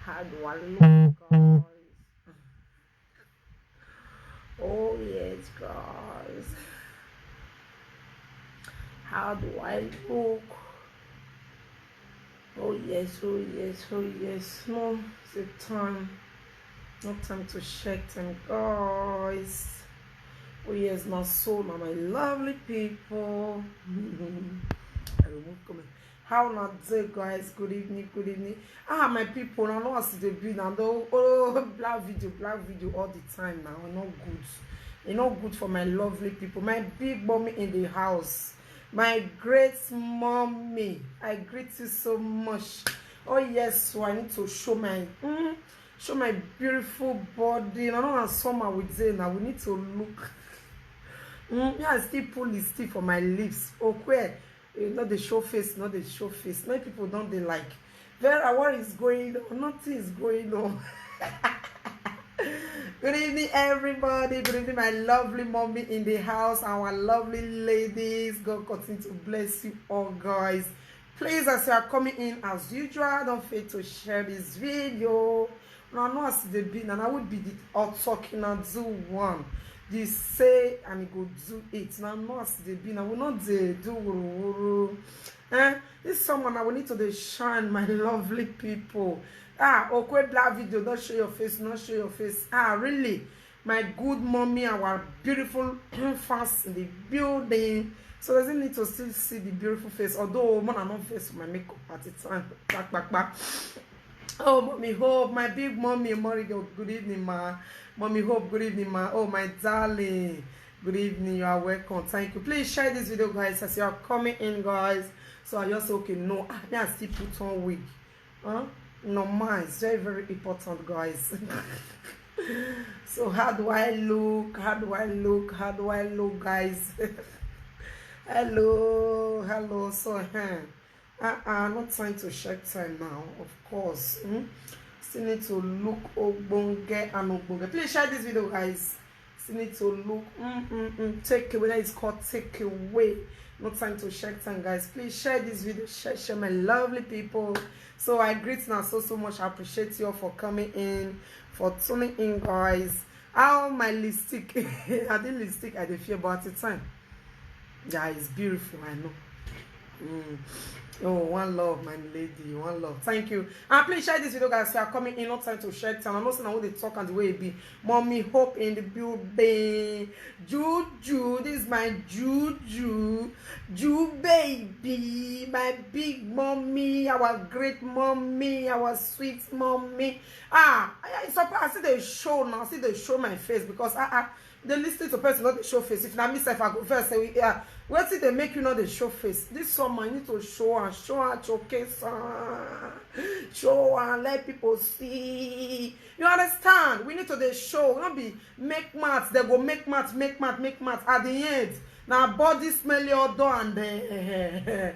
How do I look, guys? Oh yes, guys. How do I look? Oh yes, oh yes, oh yes. No, it's a time. No time to check them, guys. Oh yes, not so now, my lovely people. I remove comment. How not day, guys? Good evening, good evening. Ah, my people, I know as they be now. Oh, black video all the time now. Not good. It's not good for my lovely people. My big mommy in the house. My great mommy. I greet you so much. Oh yes, so I need to show my beautiful body. I know as summer with say now we need to look. Yeah, I still pull the stick for my lips. Okay, not the show face, not the show face. Many people don't they like. Vera, what is going on? Nothing is going on. Good evening, everybody. Good evening, my lovely mommy in the house. Our lovely ladies. God continue to bless you all, guys. Please, as you are coming in as usual, don't forget to share this video. Now, I know as the be, and I would be the out talking and do one. This say and it go do it. Now, no as the be, I will not do wuru. This someone I will need to the shine, my lovely people. Ah, okay, black video, don't show your face, not show your face. Ah, really? My good mommy, our beautiful fans in the building. So doesn't need to still see the beautiful face, although man, I'm not face for my makeup at the time. Back. Oh, mommy hope, my big mommy, Morigo, good evening, ma. Mommy hope, good evening, ma. Oh, my darling, good evening. You are welcome. Thank you. Please share this video, guys, as you are coming in, guys. So I just okay, no, I still put on wig. No, mine. It's very, very important, guys. So how do I look? How do I look, guys? Hello. So, not trying to check time now, of course. Still need to look obonge and obonge. Please share this video, guys. Still need to look take away. That is called take away. No time to check time, guys. Please share this video. Share my lovely people. So I greet now so much. I appreciate you all for coming in, for tuning in, guys. How my lipstick? I did lipstick at the fear, but at the time, yeah, it's beautiful. I know. Oh, one love, my lady, one love. Thank you. And please share this video, guys. You are coming in, not time to share time. I'm not saying I want to talk and the way it be. Mommy hope in the building. Juju, this is my Juju baby, my big mommy, our great mommy, our sweet mommy. I surprised. I see the show now. I see the show my face because they listen to person not the show face. If not myself, I go first say yeah. What if they make you know the show face? This summer I need to show her showcase her, show her, let people see. You understand? We need to the show, not be make maths. They go make maths at the end. Now body smelly odor and the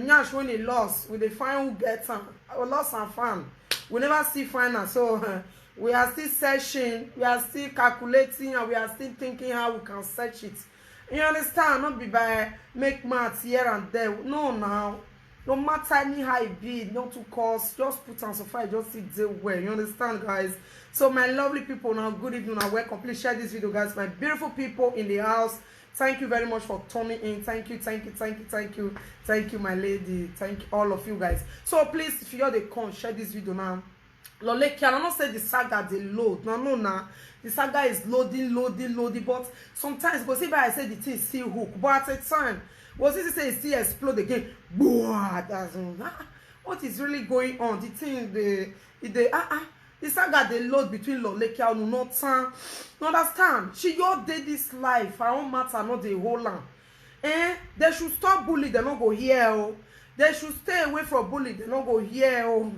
nyash when he lost, we dey find who gets am. Lost and found. We never see final. So we are still searching, we are still calculating, and we are still thinking how we can search it. You understand? Not be by make maths here and there. No, now. No matter any how it be, not to cost, just put on so far, just sit there well. You understand, guys? So, my lovely people, now, good evening and welcome. Please share this video, guys. My beautiful people in the house, thank you very much for tuning in. Thank you, my lady. Thank you, all of you guys. So, please, if you're the con, share this video now. Loleki, I don't say the saga they load. No. The saga is loading. But sometimes, because if I say the thing still hook, but at a time, was it say it still explode again? What is really going on? The thing, the saga they load between Loleki and Unotan. You understand? She your day this life. Her own matter, not the whole land. They should stop bullying. They not go here. Oh. They should stay away from bullying. They not go here. Oh.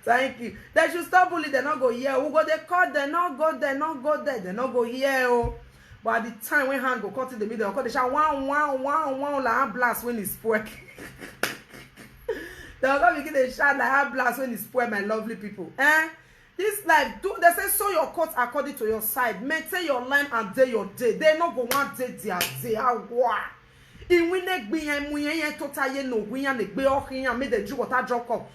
Thank you. They should stop bullying. They not go here. Who go they call? They not go there. They not go here. Oh. But at the time when hand go cut in the middle, they shout one like blast when it's spoiled. They're gonna begin to shout like blast when it's spoiled, my lovely people. This life, they say sow your court according to your side. Maintain your line and day your day. They not go one day their day. In we neck be and we ain't total ye no we and the be off here and made the Jew what I drop up.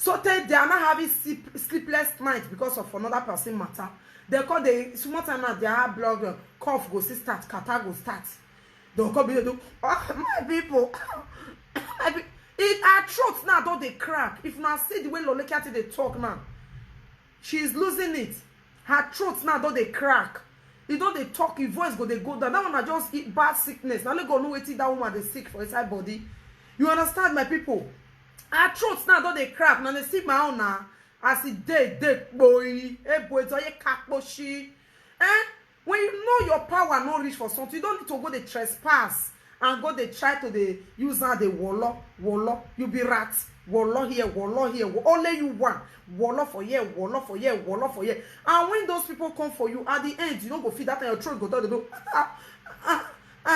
So they are not having sleepless night because of another person matter. They call the small time now, they have blood, cough go start, catarrh go start. They'll come here, oh, my people. It our throat now don't they crack. If now see the way Lolekati they talk now, she's losing it. Her throat now don't they crack. You don't they talk, your voice go they go down. That one I just eat bad sickness. Now they go know waiting that woman they sick for inside body. You understand, my people? Her throat now don't they crack. Now they see my own now. As it day boy, boy, so you kakboshi. When you know your power not reach for something, you don't need to go the trespass and go they try to the use the wallo. You be rats. Wallo here, only you want. Wallo for here. And when those people come for you, at the end, you don't go feed that and your throat go down the door.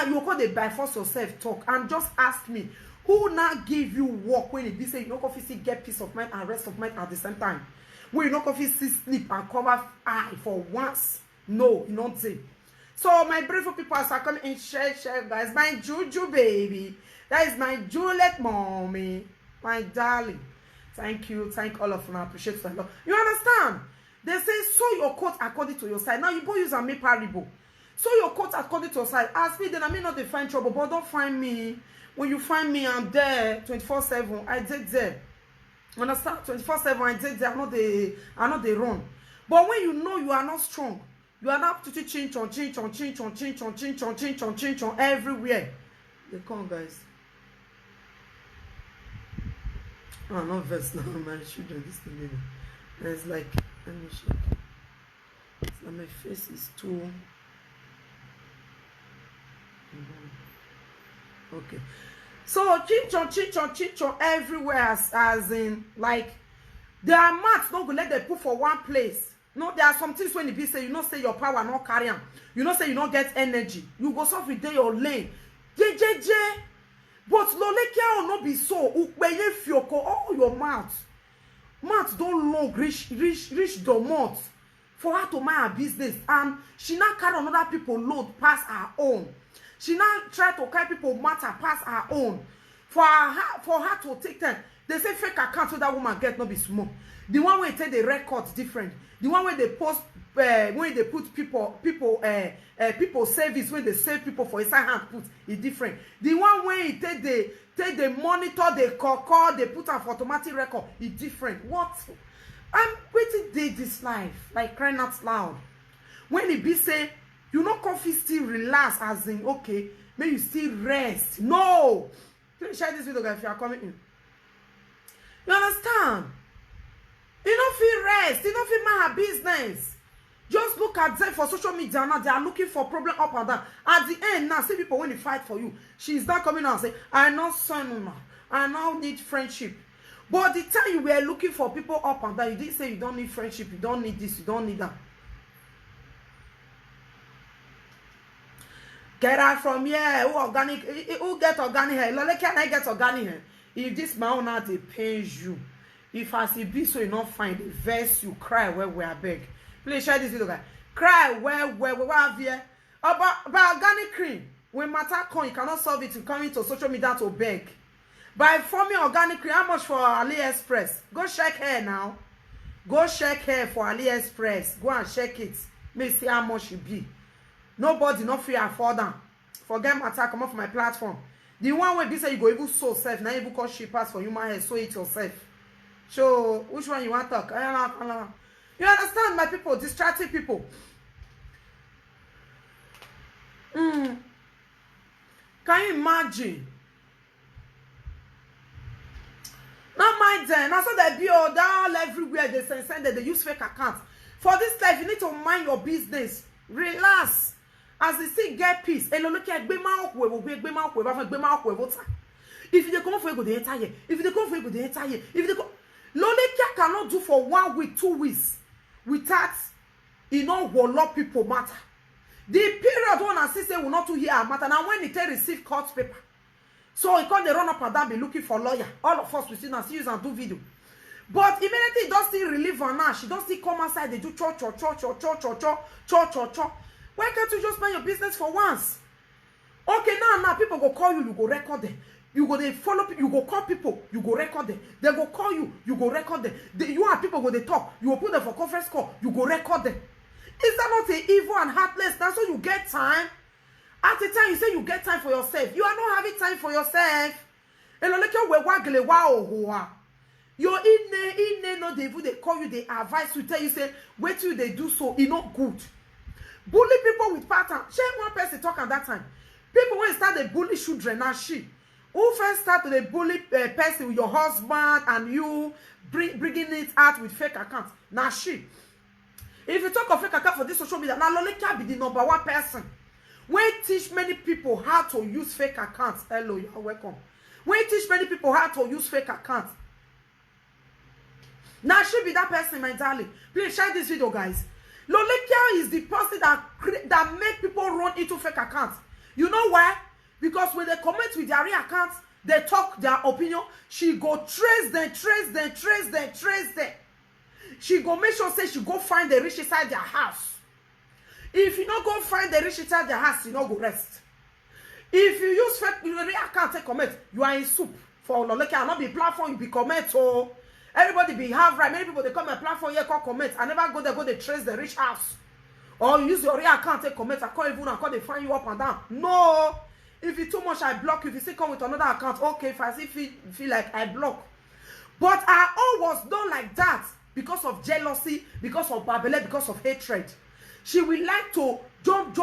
You go they by force yourself talk and just ask me, who now give you work when it be say you don't go see get peace of mind and rest of mind at the same time? When you don't go see sleep and cover eye for once? No, you don't say. So my beautiful people are coming in share, guys. My Juju baby. That is my Juliet mommy. My darling. Thank you. Thank all of you. I appreciate that. You understand? They say, sew your coat according to your size. Now you go use a me parable. Sew your coat according to your size. Ask me, then I may not find trouble, but don't find me. When you find me, I'm there 24/7. I did there. Understand? 24/7. I did there. I'm not the run. But when you know you are not strong, you are not to change everywhere. They come, guys. Oh, not verse now. My children, this thing. And it's like, let me check. So my face is too. Okay. So chinchon everywhere, as in like there are mats not gonna let them put for one place. No, there are some things when it be say you not say your power not carry on. You not say you not get energy. You go soft with day your lane. JJJ. But Lolekia will not be so. Ukbeye fioko all your mouth. Mouth don't long reach the mouth for her to mind her business. And she not carry another people load past her own. She now try to carry people matter past her own. For her to take time. They say fake account so that woman get not be small. The one where take the records different. The one where they post when they put people service when they save people for inside hand put it different. The one where it take the monitor, the call, they put up automatic record it different. What? I'm waiting day this life like crying out loud. When it be say you not coffee still relax as in okay, may you still rest. No, please share this video guys if you are coming in. You understand? You don't feel rest. You don't feel mind her business. Just look at them for social media now. They are looking for problem up and down. At the end now, see people when they fight for you. She's not coming out and say, I know son now. I now need friendship. But the time you were looking for people up and down, you didn't say you don't need friendship. You don't need this. You don't need that. Get out from here. Who organic? Who get organic hair? Like, can I get organic hair? If this man now they pains you, if as it be so you not find the verse you cry where we are beg. Please share this video, guys. Cry where have here about organic cream. When matter come, you cannot solve it. You come into social media to beg. By forming organic cream, how much for AliExpress? Go check here now. Go check here for AliExpress. Go and check it. May see how much it be. Nobody not free afford them. Forget matter come off my platform. The one where be say you go even sew self. Now you call shippers for human hair. Sew it yourself. So which one you want to talk? You understand, my people? Distracting people. Can you imagine? Not mind them. Now so they be all everywhere. They send that they use fake accounts. For this life, you need to mind your business. Relax. As they say, get peace. If you come for you, go the entire. If you come for you, go the entire. If you come, Lolekia cannot do for 1 week, 2 weeks without what people matter. The period when I say will not to hear matter. Now when they receive court paper, so he can't run up and down be looking for lawyer. All of us we see now see use and do video. But immediately it does still relieve her now. She does still come outside. They do cho. Why can't you just mind your business for once? Okay, now people go call you, you go record them. You go they follow people, you go call people, you go record them. They go call you, you go record them. You and people go they talk, you will put them for conference call, you go record them. Is that not a evil and heartless? That's why you get time. At the time you say you get time for yourself. You are not having time for yourself. Your in no they call you, they advise you, tell you say, wait till they do so, it's not good. Bully people with pattern. Shame one person talk at that time. People when start the bully children and she. Who first start to the bully person with your husband and you bringing it out with fake accounts? Now she. If you talk of fake account for this social media, now Loleka be the number one person. When teach many people how to use fake accounts. Hello, you're welcome. When teach many people how to use fake accounts. Now she be that person, my darling. Please share this video, guys. Loleka is the person that make people run into fake accounts. You know why? Because when they comment with their real accounts, they talk their opinion. She go trace them. She go make sure say she go find the rich inside their house. If you not go find the rich inside their house, you not go rest. If you use fake real account take comment, you are in soup. For Loleka, and not be platform, you be comment. Oh, everybody be have right. Many people they come and platform here call comment. I never go there go they trace the rich house. Or you use your real account take comment. I call even and call they find you up and down. No. If it's too much, I block you. If you still come with another account, okay, if I still feel like I block. But I always done like that because of jealousy, because of babele, because of hatred. She will like to jump.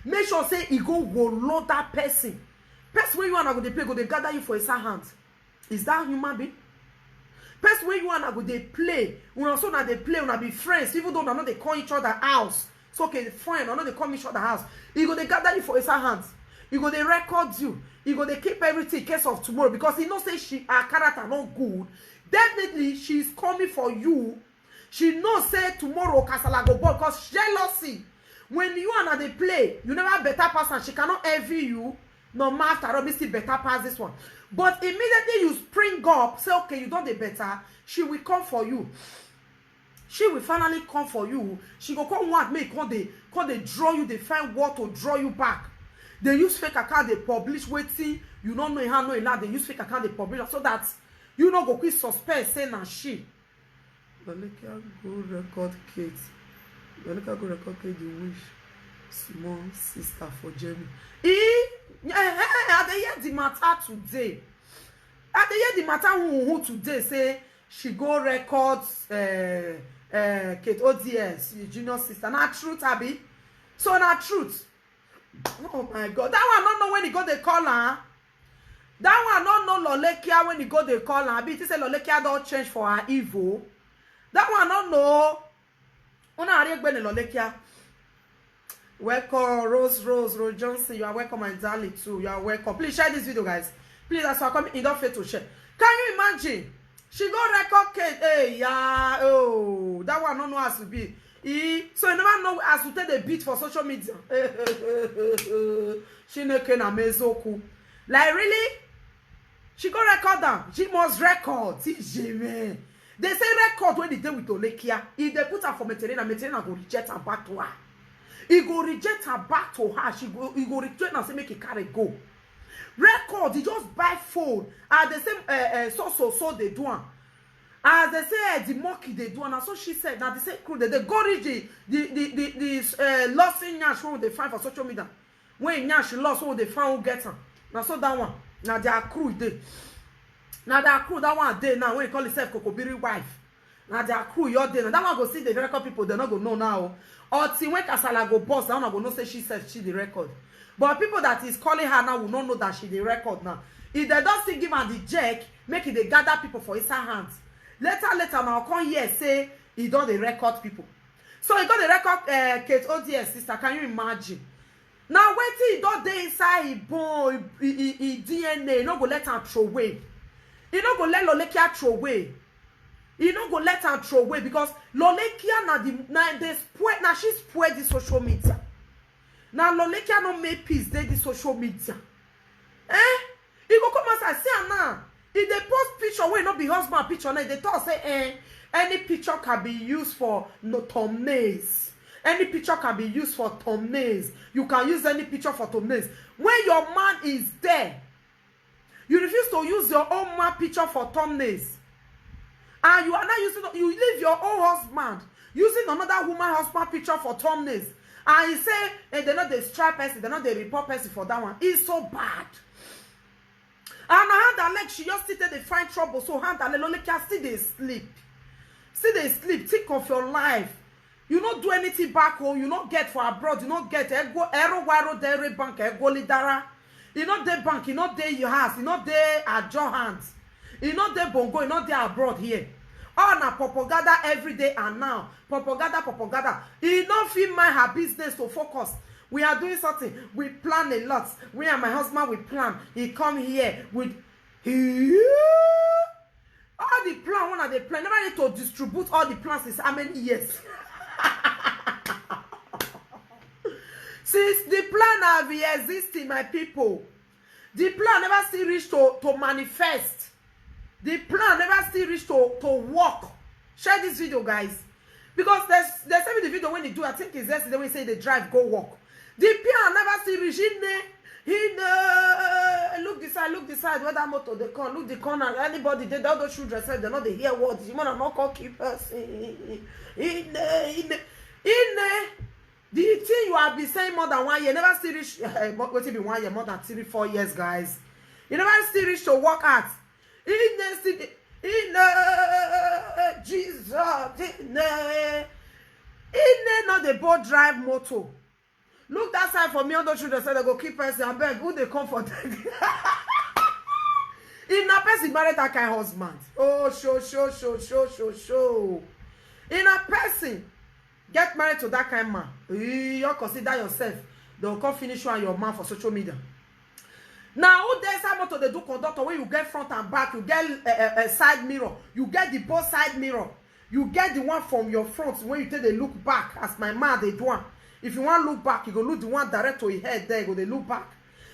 Make sure say he go load that person. Person where you and I go they play, go they gather you for his hand. Is that human being? Person where you and I go they play. When also now they play, when I be friends, even though they call each other house. So okay, fine, or not they come each other house. He go they gather you for his hands. He go they record you. He go they keep everything in case of tomorrow because he knows say her character not good. Definitely she's coming for you. She knows say tomorrow Kasala go ball because jealousy. When you and her they play, you never better pass and she cannot envy you. No matter obviously better pass this one. But immediately you spring up, say okay, you done the better, she will come for you. She will finally come for you. She go come want me, come they draw you, they find what to draw you back. They use fake account, they publish waiting. You don't know how no they use fake account, they publish so that you not go quick suspect say na she. Loleka go record Kate. Loleka go record Kate the wish small sister for Jamie. I dey hear the matter today. I dey hear the matter who today say she go record Kate ODS, junior sister. Not truth, Abby. So not truth. Oh my God. That one not know when he go the call her. That one not know Lolekia when he go the call her. Abby, he say Lolekia don't change for her evil. That one not know. Una are going Lolekia. Welcome, Rose Johnson. You are welcome, my darling too. You are welcome. Please share this video, guys. Please, as I come in, don't fail to share. Can you imagine? She go record Kate. Hey, yeah. Oh, that one don't know how to be. So you never know as to take the beat for social media. She no can amezoku. Like really? She go record them. She must record. They say record when they deal with Olekia. If they put her for Meterina go reject her back to her. He go reject her back to her. He go reject and say make it carry go. Record, he just buy phone. As they say, so they do. As they say, the monkey they do. And so she said, now they say, cool, they go read the lost in Nyash, what they find for social media. When Nyash lost, what they find, who get her. Now so that one. Now they are crew day. Now they are crew that one day now when he call himself Kokobiri wife. Now they are crew your day. Now that one go see the record people, they not go know now. Or till when Kasala go boss, that one go know say she said she the record. But people that is calling her now will not know that she the record now. If they don't still give her the jack, make it they gather people for his hands. Later now come here say he don't the record people. So he got the record Kate ODS sister. Can you imagine? Now wait till he don't dey inside he bone, he DNA. He not go let her throw away. He not go let Lolekia throw away. He not go let her throw away because Lolekia now she spoil the social media. Now Lolekia no make peace dey the social media. He go come outside say now. If they post picture wey not be husband picture now, they talk say any picture can be used for no thumbnails. Any picture can be used for thumbnails. You can use any picture for thumbnails. When your man is there, you refuse to use your own man picture for thumbnails. And you are not using, you leave your own husband using another woman husband picture for thumbnails. And you say, hey, they're not the strap person, they're not the report person for that one. It's so bad. And I had like she just sitting, they find trouble. So hand and only can see they sleep. See they sleep. Think of your life. You not do anything back home. You not get for abroad. You not get ego ero waro dere bank ego lidara. You not there bank. You not there your house. You not there at your hands. You not there bongo. You not there abroad here. All na propaganda every day and now. Propaganda. You not feel mind her business to focus. We are doing something. We plan a lot. We and my husband, we plan. He come here with all the plan. One of the plan. Never need to distribute all the plans. Is how many years? Since the plan have been existing, my people, the plan never still reach to manifest. The plan never still reach to work. Share this video, guys, because there's every video when they do. I think it's yesterday when they say they drive go walk. The plan never still reach in look the side where that motor they come, look the corner. Anybody they don't children say they know they hear words. You wanna not call keepers in the thing you have been saying more than 1 year never still reach. What will be 1 year, more than 3-4 years, guys. You never still reach to work at Jesus not the boat drive motor. Look that side for me. Other children say they go keep person and beg who they come for them. If na person married that kind of husband, oh show. In a person get married to that kind of man, you consider yourself. They'll come finish you and your man for social media. Now, who there's how to they do conductor when you get front and back, you get a side mirror, you get the both side mirror, you get the one from your front when you take the look back. As my man they do one. If you want to look back, you go look the one direct to your head. There you go, they look back.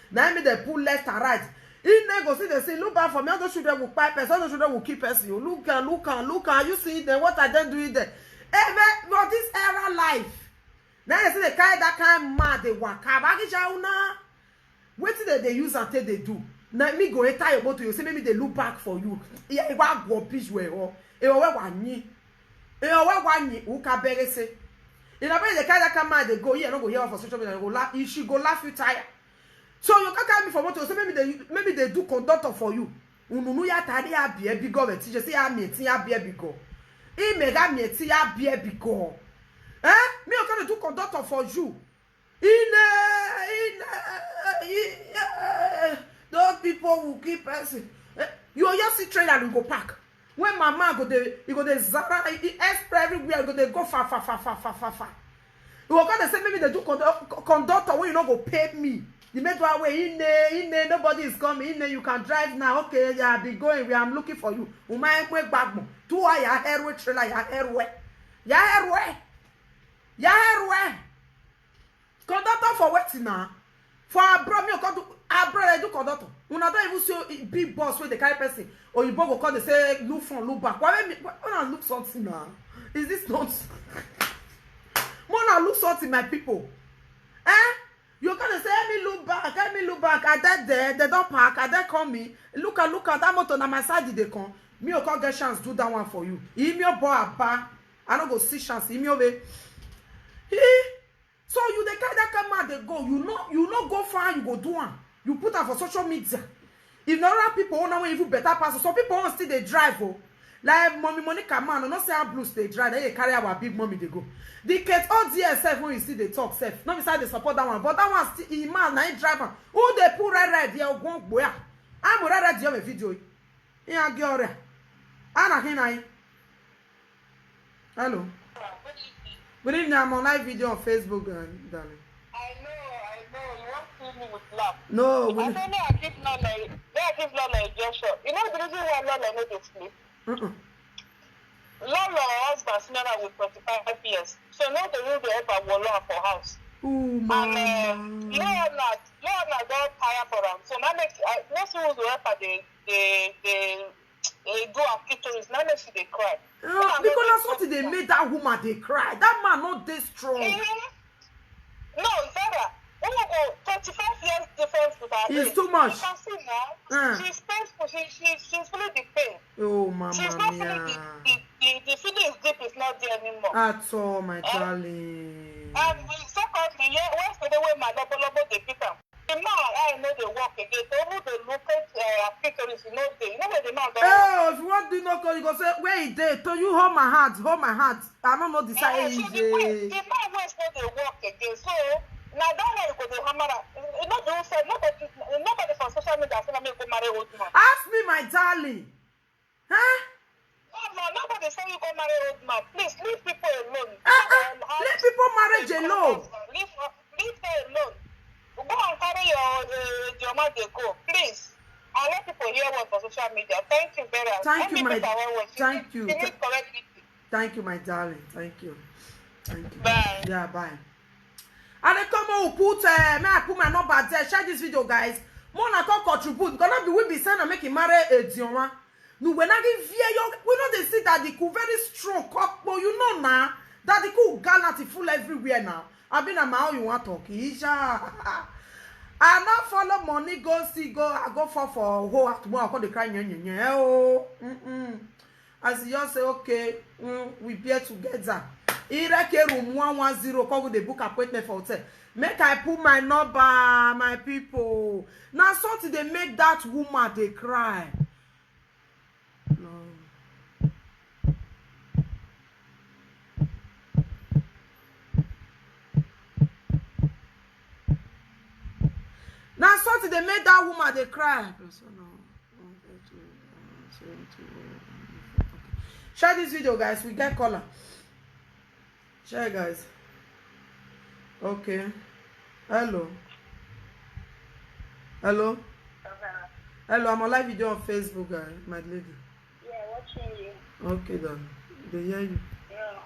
Now me they pull left and right. In there go see they say look back for me. Other children will pipe us, other children will keep us. You look and you see them. What are they doing there? But this era life. Now they say they carry that kind of man they want. What did they use until they do? Now me go enter your motor. You say maybe they look back for you. Yeah, it was go pitch where oh, it was one year. It was 1 year. Who can bear say? In a way, the kind of come out, they go here, no go here for social media, go laugh. You should go laugh, you tired. So you can't carry me for motor. So maybe they do conductor for you. Ununu ya tadi ya biye bigo we teacher say ya me ti ya biye bigo. E me ga me ti ya biye bigo. Me o can do conductor for you. Those people will keep person. You just see train and you go park. When my man you go the Zara, express everywhere, go they go far. You were gonna say maybe they do conductor when you not go pay me. The metro way in there, nobody is coming in there. You can drive now. Okay, yeah, be going. I'm looking for you. Umay way back mo. Two ya hairway trailer, ya hairway. Conductor for what now? For abroad, me come to abroad. I do conductor. When I don't even see big boss where they carry person, or you both go call they say look front, look back. Why not look something now? Is this not? Wanna look something, my people? You're gonna say let me look back. I that there, they don't park. I that call me. Look at that motor on my side. Did they come? Me you can't get chance do that one for you. If your boy a bar, I don't go see chance. If your way. So you the guy that come out they go. You not go far. You go do one. You put her for social media. If not people want to even better pass. Some people want still they drive. Oh. Like mommy Monica man, not say how blues they drive. They carry our big mommy they go. The kids all DSF when you see they talk self. Not beside they support that one, but that one still man na driver. Who they put red there go boy. I'm red there video. Yeah, girl. Anna hinai. Hello. Good evening. I'm on live video on Facebook, darling. I know. You want to see me with laugh. No. I don't know. I keep not like Joshua. You know the reason why Lola no dey sleep? Lola husband senior with 25 years. So now the room they ever Lola for house. Ooh, and Lola don't tire for them. So now next who's the helper they do her clitoris. Now she dey cry. Because that's what they made that woman they cry. That man not this strong. No, Sarah. When we go 25 years difference with her It's too much. You can see now. She's painful. She's feeling the pain. Oh, mama she's not mia. feeling the feeling is deep is not there anymore. At all, my darling. And secondly, yesterday when my lobo they pick up. The man I know they walk again. So who they look at clitoris, you know where the man oh, if you want to know, you go say, where he dey? To you hold my hand, hold my hand. I don't know the size. So the man west they walk again. So now that way go to hammer. You know they say nobody from social media say me go marry old man. Ask me, my darling. Huh? No, nobody say you go marry old man. Please leave people alone. Leave people marriage alone. Leave her alone. Go and carry your man they go, please. I let people hear one for social media. Thank you very much. Thank you, my thank you. Thank you, my darling. Thank you. Thank you. Bye. Yeah, bye. And then come on, may I put my number there. Share this video, guys. More na talk contribute. Gonna be we be saying and make him marry a Dioma. No, when I give you, we know they see that the cool very strong couple. You know now that the cool gallant full everywhere now. I been a how you want talk, Isha. I not follow money, go see, go. I go for whole tomorrow. I call the cry, oh. As you just say, okay, we be together. Ireke room 110. Come with the book appointment for hotel. Make I put my number, my people. Now something they make that woman they cry. No. Now something they made that woman they cry. Share this video, guys. We get caller. Share, guys. Okay. Hello. Hello. Hello. I'm on live video on Facebook, guys. My lady. Yeah, watching you. Okay, then. They hear you. Yeah.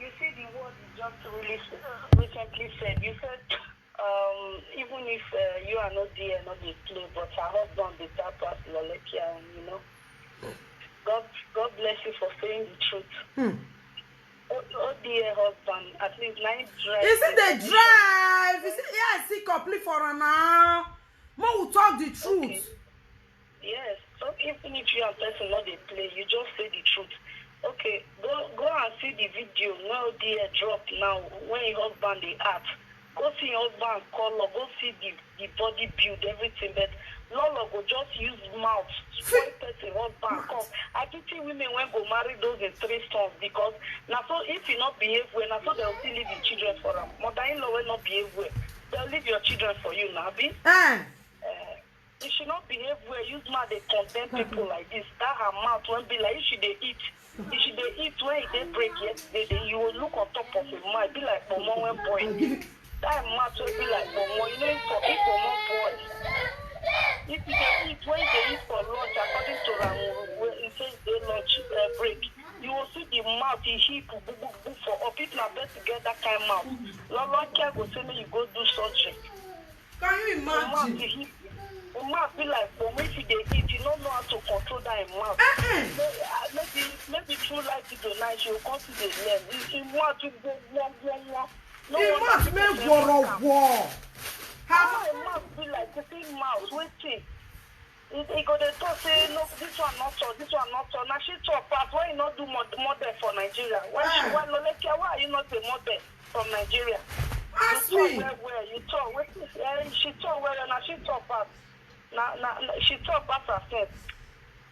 You see the word you just recently said. You said even if you are not there, not the play, but her husband is that person, Lolekia, and you know. God bless you for saying the truth. Oh dear husband, at least 9 drive. Is it the drive? Is it, yes, he complete for her now. More will talk the truth. Okay. Yes. So even if you are person not they play, you just say the truth. Okay, go and see the video. No dear drop now when your husband they act. Go see your husband color, go see the body build, everything, but Lolo go just use mouth, spoil person husband come. I pity women when go marry those in 3 sons because now so if you not behave well, now so they'll still leave your children for them. Mother-in-law will not behave well. They'll leave your children for you, Nabi. If she not behave well, use mouth they condemn people like this. That her mouth won't be like if she they eat. If she they eat when they break yesterday, you will look on top of your mouth, be like Momo when boy. That mouth will be like Momo, you know, for Momo boy. If you eat when they eat for lunch, according to Ramu, it says they lunch break, you will see the mouth, the hip, for or people are best to get that kind of mouth. Lolo care go say me you go do surgery. Can you imagine? The mouth be like, but if they eat, you don't know how to control that mouth. Maybe through life to the night, you will come to the lens. You want to go one. It must make war. How a mouth be like the same mouth, waiting. He go to talk, say, no, this one not so, this one not so. Now she talk, but why you not do model for Nigeria? Why are you not a model from Nigeria? Ask you me. Talk where you talk. She talk where, now she talk back. Now, she talk back herself.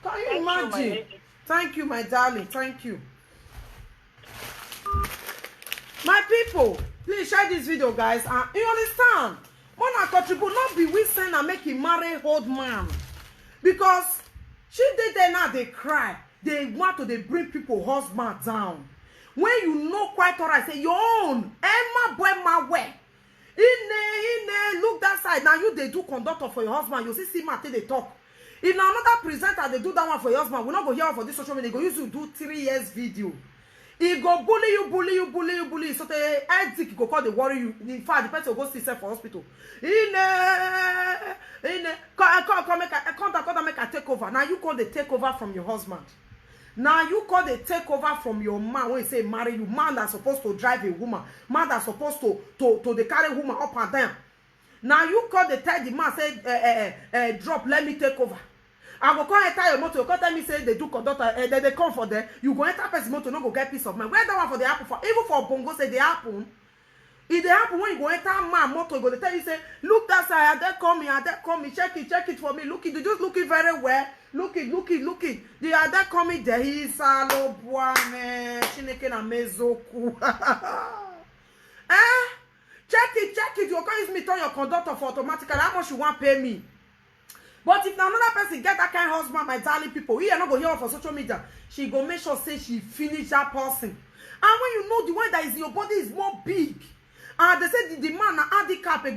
Can you imagine? Thank you, my darling. Thank you. My people, please share this video, guys. You understand? Mona contribute, not be we send and make him marry old man. Because she did there now, they cry. They want to bring people husband down. When you know quite alright, say your own. Emma boy my way. Look that side. Now you they do conductor for your husband. You see Mate they talk. If now another presenter they do that one for your husband, we're not go hear for this social media. They go use to do 3 years video. He go bully you. So the headache go call the worry you. In fact, the person will go see himself for hospital. Come make a take over. Now you call the take over from your husband. Now you call the take over from your man when you say marry you. Man that's supposed to drive a woman. Man that's supposed to the carry woman up and down. Now you call the tell the man say drop, let me take over. I go come enter your motor, come tell me say they do conductor, they come for them. You go enter person motor, no go get peace of mind. Where that one for the happen for? Even for Bongo say they happen. If they happen when you go enter man motor, you go they tell you say, look that side, they come me, check it for me. Look it, you just look it very well. Look it. The other coming there, he's a low boy man. Chineke na mezoku. Check it. You can use me turn your conductor for automatically. How much you want pay me? But if another person get that kind of husband, my darling people, he not go hear for social media. She go make sure say she finish that person. And when you know the one that is in your body is more big, and they say the man na handicap, you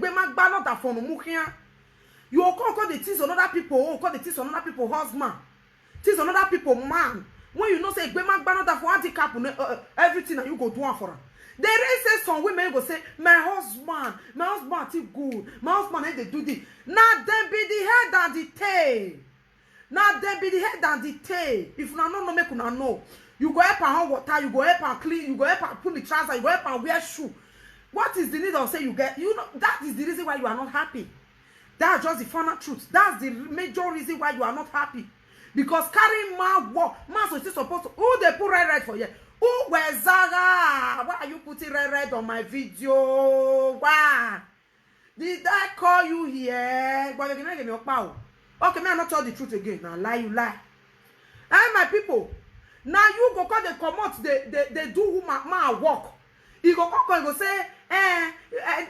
will call the things on other people, call the things on other people husband, things on other people man. When you know say for handicap, everything that you go do for her. There is some women go say, my husband is good. My husband they do this. Now them be the head and the tail. If you don't make you know. You go help and hot water, you go help and clean, you go help and put the trousers, you go help and wear shoe. What is the need of say you get? You know that is the reason why you are not happy. That's just the final truth. That's the major reason why you are not happy. Because carrying man work, man so still supposed to who they put red for you. Oh, where's Zara? Why are you putting red on my video? Why? Did I call you here? But you can give me a power. Okay, may I not tell the truth again? Now lie, you lie. And my people, now you go call the commot, they do who man work. You go call, you go say,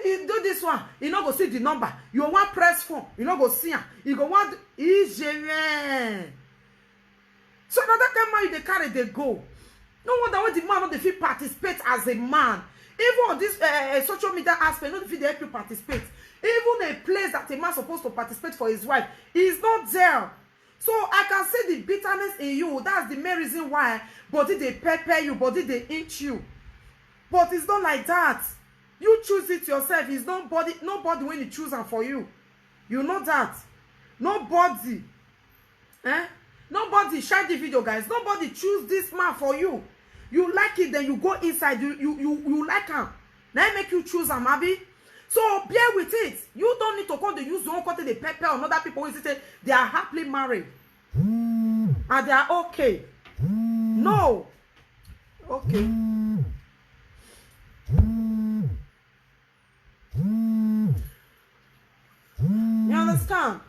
you do this one. You not go see the number. You want press phone. You not go see him. You go want Israel. So now that kind of man, they carry, they go. No wonder when the man not fit participate as a man. Even on this social media aspect, not fit help you participate. Even a place that a man supposed to participate for his wife is not there. So I can see the bitterness in you. That's the main reason why body they pepper you, body they inch you. But it's not like that. You choose it yourself. It's nobody when you choose them for you. You know that. Nobody. Nobody share the video, guys. Nobody choose this man for you. You like it, then you go inside. You like him. Then make you choose him, Abby. So bear with it. You don't need to come to use your own content, the pepper on other people who say they are happily married. And they are okay. No. Okay. You understand?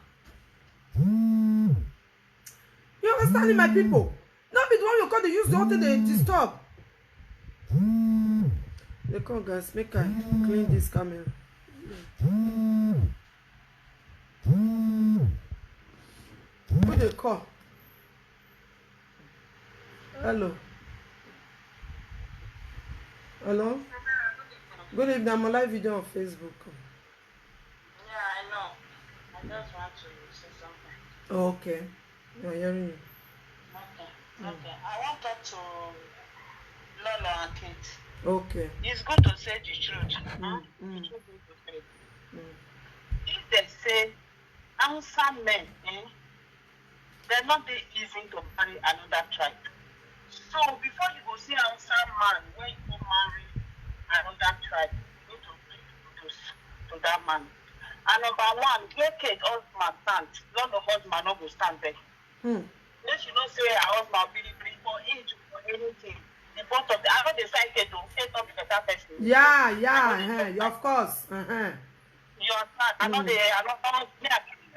You understand, my people? Not be the one you call to use the water they disturb. They come, guys, make I clean this camera. Who they call? Hello. Hello? Good evening, I'm on live video on Facebook. Yeah, I know. I just want to say something. Oh, okay. I'm hearing you. Okay. I want to talk to Lolo and Kate. Okay. It's good to say the truth. It's good to say. If they say Hausa men, they're not that easy to marry another tribe. So before you go see Hausa man, when you go marry another tribe, you need to bring to that man. And number one, get Kate husband stand. Lolo husband not go stand there. Then she don't say her husband really for age or anything. The both of them, I know they say Kate don't say not be better person. Yeah, of course. You understand? I know I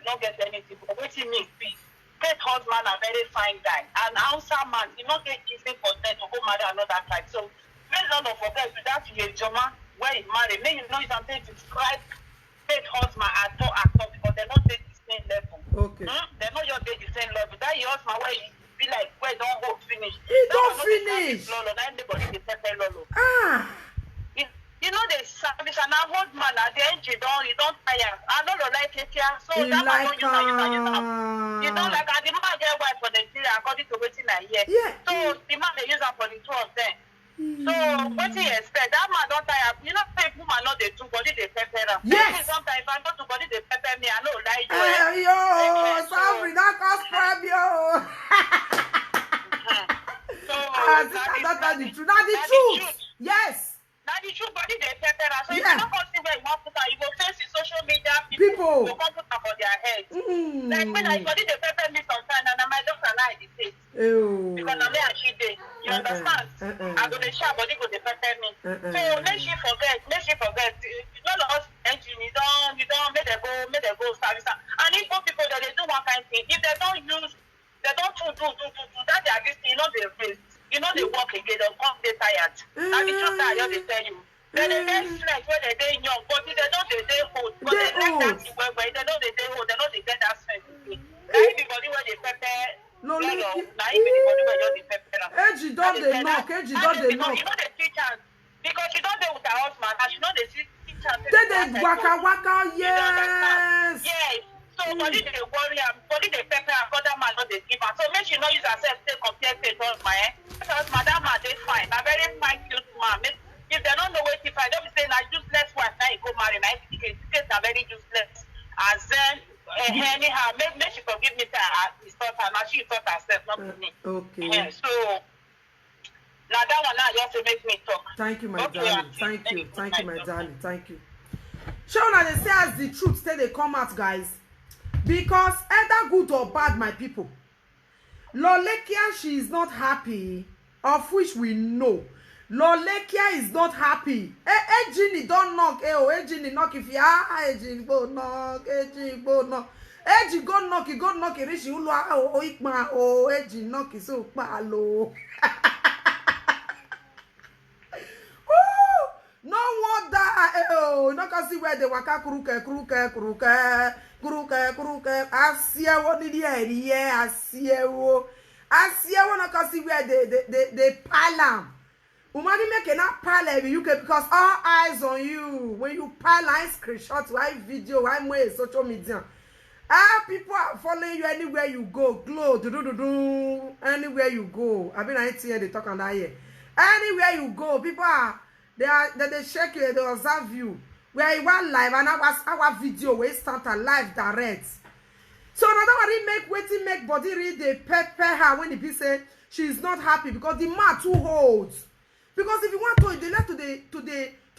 don't get anything, but what you mean, please. Kate husband a very fine guy. And Hausa man, you not get easy for them to go marry another tribe. So please don't forget with that Joma where he married. May you know you can describe Kate husband at all because they're not the same level. Okay. They're not your the same level. That your husband where he be like where don't hold finish. He don't finish. Lolo, not anybody can tell Lolo. You know the service and I hold man at the end you don't tire. I know you like it here. So he that like you don't like the man get wife for the Nigeria according to waiting I hear. Yeah. So the man they use her for the two of them. So what do you expect? That man don't tire. You know, if woman not they do body they pepper her. Yes. Sometimes if I not do body they pepper me, I know like you. Hey, yo, sorry, that cost prime, yo. So That's the truth. That's the truth. Yes. Now the truth body they pepper her. So if Yeah. you don't come see where you want to put her, you go face the social media People. will come put her for their heads. Like when I body they pepper me sometimes, and my doctor and I the face. Ew. Because I'm there and she did. You understand? I go to shop, body go to pepper me. So make she forget. None of us engine, you don't make them go service. And if people that they do one kind of thing, if they don't do that they are this thing, you know they race. You know they walk again, they'll come they tired. And the truth I just tell you. Then they get strength when they young, but if they don't they old. But they like that when they know they old, they know they get that strength. Everybody when they pepper. No, Now everybody when just they pepper. Edgy don't they knock, edgy don't they knock. You know they see chance. Because she don't deal with her husband, and she know they see chance. They waka, yes. Yes. So body they worry am, body they pepper and other man not they give her. So make she not use herself to compare to husband. Because madam man they fine, a very fine cute man. If they don't know what if I don't be saying I useless wife now you go marry, now it's are very useless. And then anyhow, make she forgive me that it's not her, now she thought herself, not me. Okay. Yeah, so now that one now just to make me talk. Thank you, my darling. Thank you, my darling. Thank you. Show now they say as the truth say they come out, guys. Because either good or bad, my people. Lolekia, she is not happy, of which we know. Lolekia is not happy. Ejini don't knock. Ejini knock if you Ejini go knock. Ejini go knock. Eji go knock. Go knock. Rishi ulu ikma. Eji knock. So palo. No wonder. No can see where they waka kuruke. Asiewo ni die asiewo no can see where they pile. Umani make na pile in UK because all eyes on you. When you pile line screenshots, why video, why more social media. People are following you anywhere you go. Glow, anywhere you go. I mean, I ain't here they talk on that here. Anywhere you go, people are they check you, they observe you. Where you want live and our video we start a live direct. So another one make body read the pepper her when the people say she's not happy because the man too holds. Because if you want to, they let to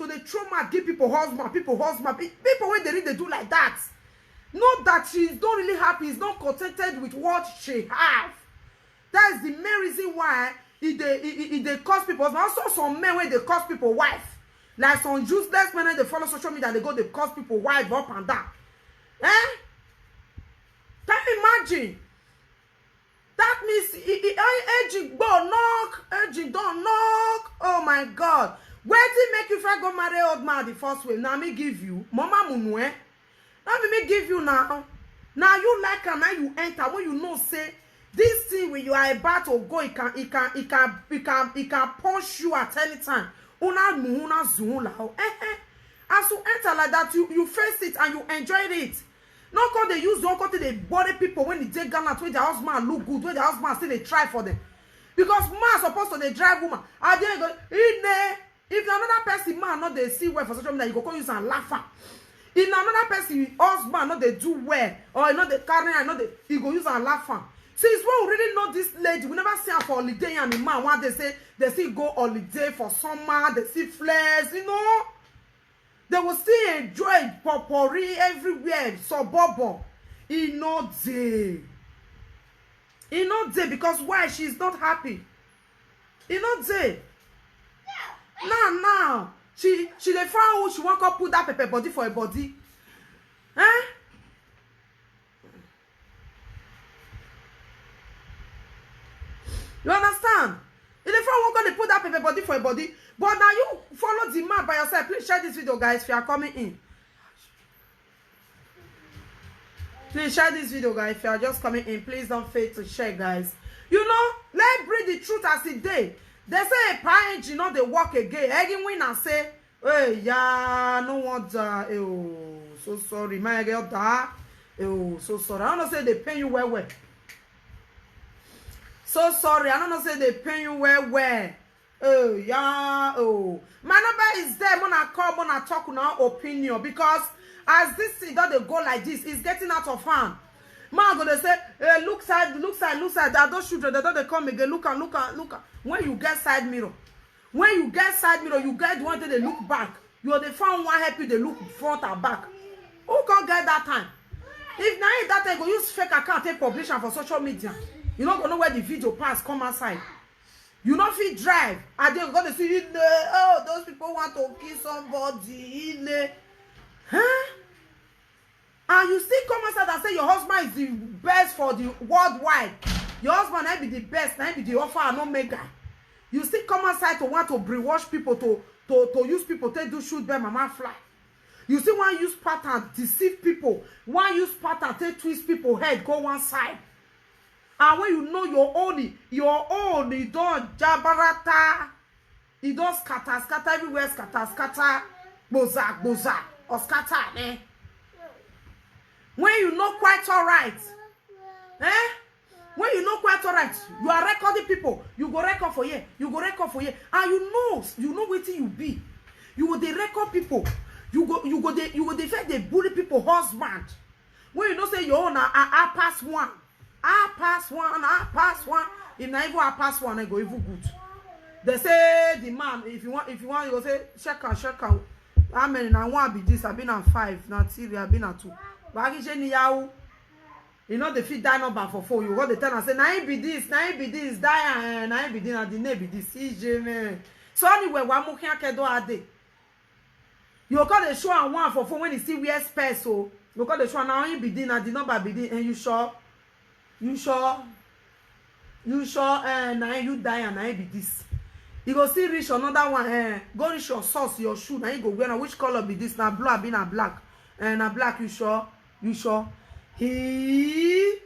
the trauma give people husband people when they read they do like that. Not that she's not really happy, is not contented with what she have. That is the main reason why they cause people. And also some men when they cause people wife. Like some useless men they follow social media and they cause people wife up and down. Can you imagine? That means Edgy don't knock. Oh my God. Where did make you try go marry old man the first way? Now me give you. Mama Munwe. Now me give you now. Now you like her, now you enter when you know say this thing when you are about to go, it can punch you at any time. As you enter like that, you face it and you enjoy it. Not because they use don't they body people when they take Ghana when their husband look good, when their husband still they try for them. Because man supposed to they drive woman. And then go if another person man not they see well for social media, you go use and laugh. If another person husband not they do well or not they carry and not they you go use and laugh. Since when we really know this lady, we never see her for holiday and the man when they say they still go holiday for summer, they see flares, you know. They will still enjoy potpourri everywhere, suburban. He not there. He not there because why? She's not happy. He not there. Now. She dey find who she want to put that pepper body for a body. You understand? If the friend won't go to put that paper body for a body, but now you follow the man by yourself. Please share this video, guys, if you are coming in. Please share this video, guys, if you are just coming in. Please don't fail to share, guys. You know, let's bring the truth as it day. They say a parent, you know, they walk again. Again, when I say, hey, yeah, no one, so sorry, my girl, so sorry. I don't know, say they pay you well. So sorry, I don't know say they pay you well. Oh, yeah. Oh, my number is there. Mona call, mona talk now opinion, because as this thing don't they go like this, it's getting out of hand. Man gonna say, hey, look side. That those children, they don't come again. Look. When you get side mirror, you get the one that they look back. You are the found one happy they look front and back. Who can't get that time? If now that time go use fake account take publication for social media, you not gonna know where the video pass come outside. You not fit drive. And they're gonna see oh, those people want to kill somebody. Huh? And you still come outside and say your husband is the best for the worldwide. Your husband might be the best, might be the alpha and omega. You still come outside to want to brainwash people to use people to do shoot by mama fly. You see one use pattern deceive people. One use pattern to twist people head go one side. And when you know your own, it don't jabarata, it don't scatter everywhere, scatter, boza, or scatter, eh? When you know quite alright, eh? When you know quite alright, you are recording people. You go record for here, and you know what you be. You go dey record people. You go defend the bully people husband. When you know say your own I pass one. If not even I pass one, I go even good. They say the man, if you want, you go say check out. How many? Now one be this. I've been on 5. Now 3. I've been on 2. But I get any yaw. You know the fit die number for 4. You got the 10 and say now it be this, die and now it be this, and the name be this. CJ man. So anyway, one more can do a day. You got the show and 1 for 4 when you see wear space. So you got the show now it be this and the number be this, and you sure, and now you die and now it be this. You go see reach another one, go reach your sauce, your shoe, now you go wear. Which color be this? Now blue, be na black, and na black. You sure? He,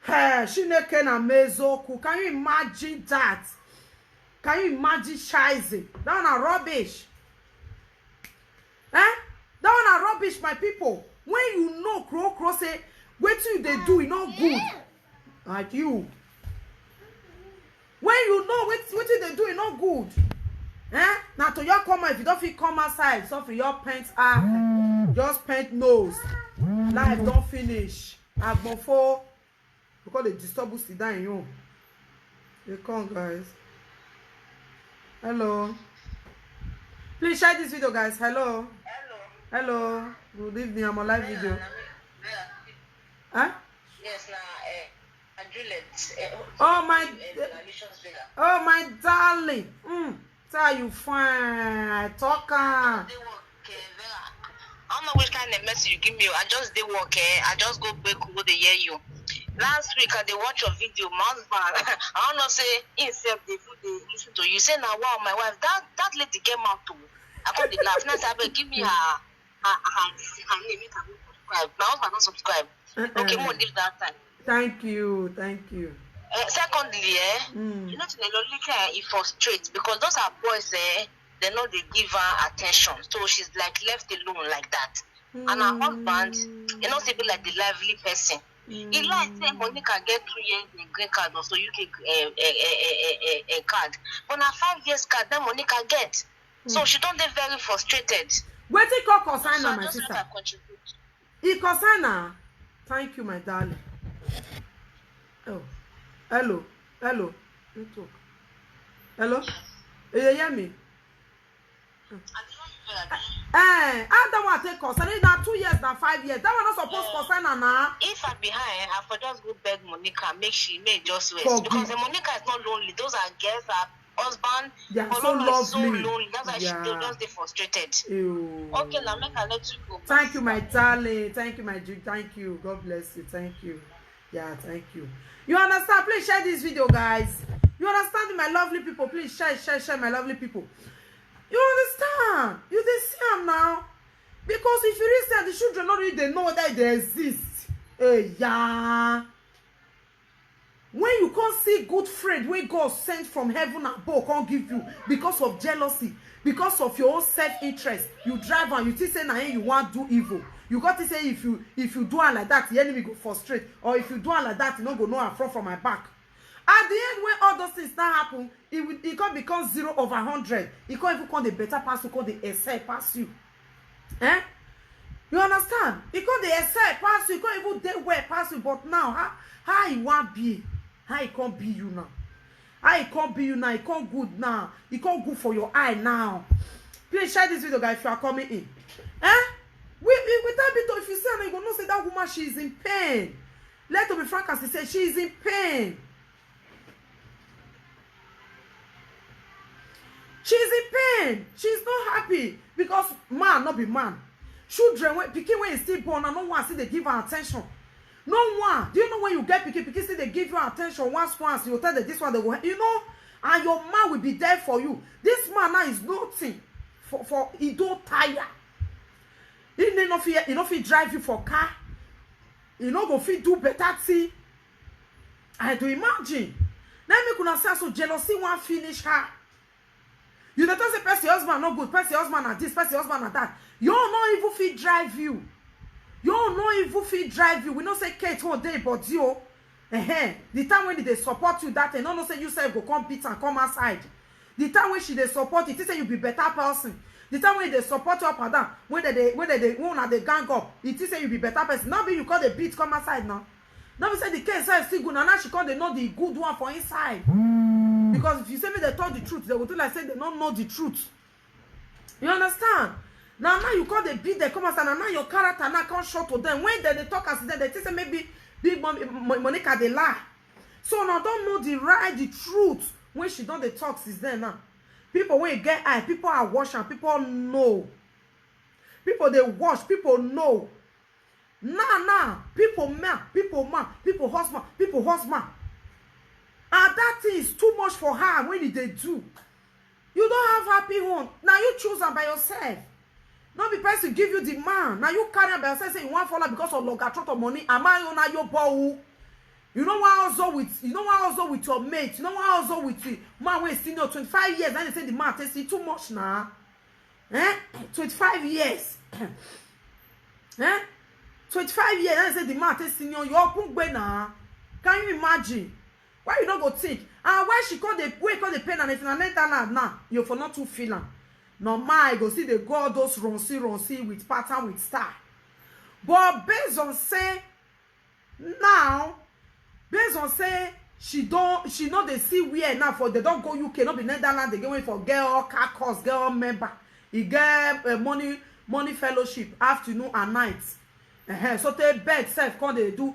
Shineke na mezoku. Can you imagine that? Can you imagine scheiße? That one are rubbish. That one are rubbish, my people. When you know crow say, what do they do? It's not good. Like you. When you know what they do, it's not good. Now to your comment, if you don't feel come outside, so for your paint just paint nose. Life don't finish. I've gone for because they disturb us down you. They come, guys. Hello. Please share this video, guys. Hello. Hello. Good evening. I'm on live video. Huh? Yes, oh my darling. Tell you fine. I talk. I don't know which kind of message you give me. I just did work. I just go back go to hear you. Last week I did watch your video, husband. I don't know say himself they listen to you. Say now wow my wife that lady came out too. I called the laugh. Now say give me her name. You can subscribe. My husband don't subscribe. Okay, more leave that time. Thank you. Secondly, you know, it frustrates because those are boys, they know they give her attention. So she's like left alone like that. And her husband, you know, be like the lively person. He like say Monica get 2 years in green card or so UK a card. But now 5 years card, then Monica get. So she don't get very frustrated. Wait till call consign so my sister. He consign. Thank you, my darling. Oh, hello. Network. Hello. You hear me? I don't want to take concern. Now 2 years, now 5 years. That one not supposed to concern now. If I behind, I for just go beg Monica, make just rest. Because the Monica is not lonely. Those are girls, her husband. They are so lovely. So lonely. That's why she just get frustrated. Ew. Okay, now make her let you go. Thank you, my darling. Thank you, my Jude. Thank you. God bless you. Thank you. Yeah, thank you. You understand? Please share this video, guys. You understand, my lovely people? Please share, my lovely people. You understand? You see them now. Because if you listen, the children already they know that they exist. Yeah. When you can't see good friend, when God sent from heaven above, can't give you because of jealousy, because of your own self-interest, you drive and you think say now you want to do evil. You got to say if you do it like that, the enemy go frustrate. Or if you do it like that, you don't go no affront from my back. At the end, when all those things not happen, it can become 0/100. It can't even call the better pass you, call the essay pass you. Eh? You understand? It can't the essay pass you, it can't even day well pass you. But now, how it won't be? How it can't be you now? How it can't be you now? It can't good now. It can't good for your eye now. Please share this video, guys, if you are coming in. Eh? With that bit, if you say, you're going to say that woman, she is in pain. Let her be frank as she said, she is in pain. She's in pain. She's not happy because man not be man. Children when pikin when is still born and no one see they give her attention. No one. Do you know when you get pikin see they give you attention once you tell them this one they go, you know, and your man will be there for you. This man now is nothing for he don't tire. He no fit drive you for car. He no go fit do better thing. I do imagine. Let me kuna say so jealousy won't finish her. You don't say person husband no good, person husband at this, person husband at that. You don't know if fit drive you. You don't know if fit drive you. We don't say Kate one day, but you, the time when they support you that, and no say you say go come beat and come outside. The time when they support it, say you be better person. The time when they support you up and down, when they gang up, it say you be better person. Now be you call the beat come outside now. Now we say the case is still good, and now she call they know the good one for inside. Because if you say me they told the truth, they will do like say they don't know the truth. You understand? Now you call the beat, they come outside, and now your character now can't show to them. When they talk as them, they say maybe big Monica they lie. So now don't know the truth when she done the talk since then now. People when you get eye, people are watching, people know. People they watch, people know. Now, people man, people husband. And that thing is too much for her when they do. You don't have happy home. Now you choose her by yourself. Not be person give you the man. Now you carry her by yourself say you want follow because of logatron of money. Am I on your bow? You know what also with your mate. You know what also with the man when senior 25 years. And they say the man takes it too much now. 25 years. 25 years. And they say the man takes senior. You're now. Can you imagine? Why you don't go think? And why she call the pain and if you not now, you for not to feel am. No my go see the go all those ronsi with pattern with style. But based on say she know they see where now for they don't go UK, not be Netherlands, they going for girl car course, girl member. He get money fellowship afternoon and night. So they bed self come they do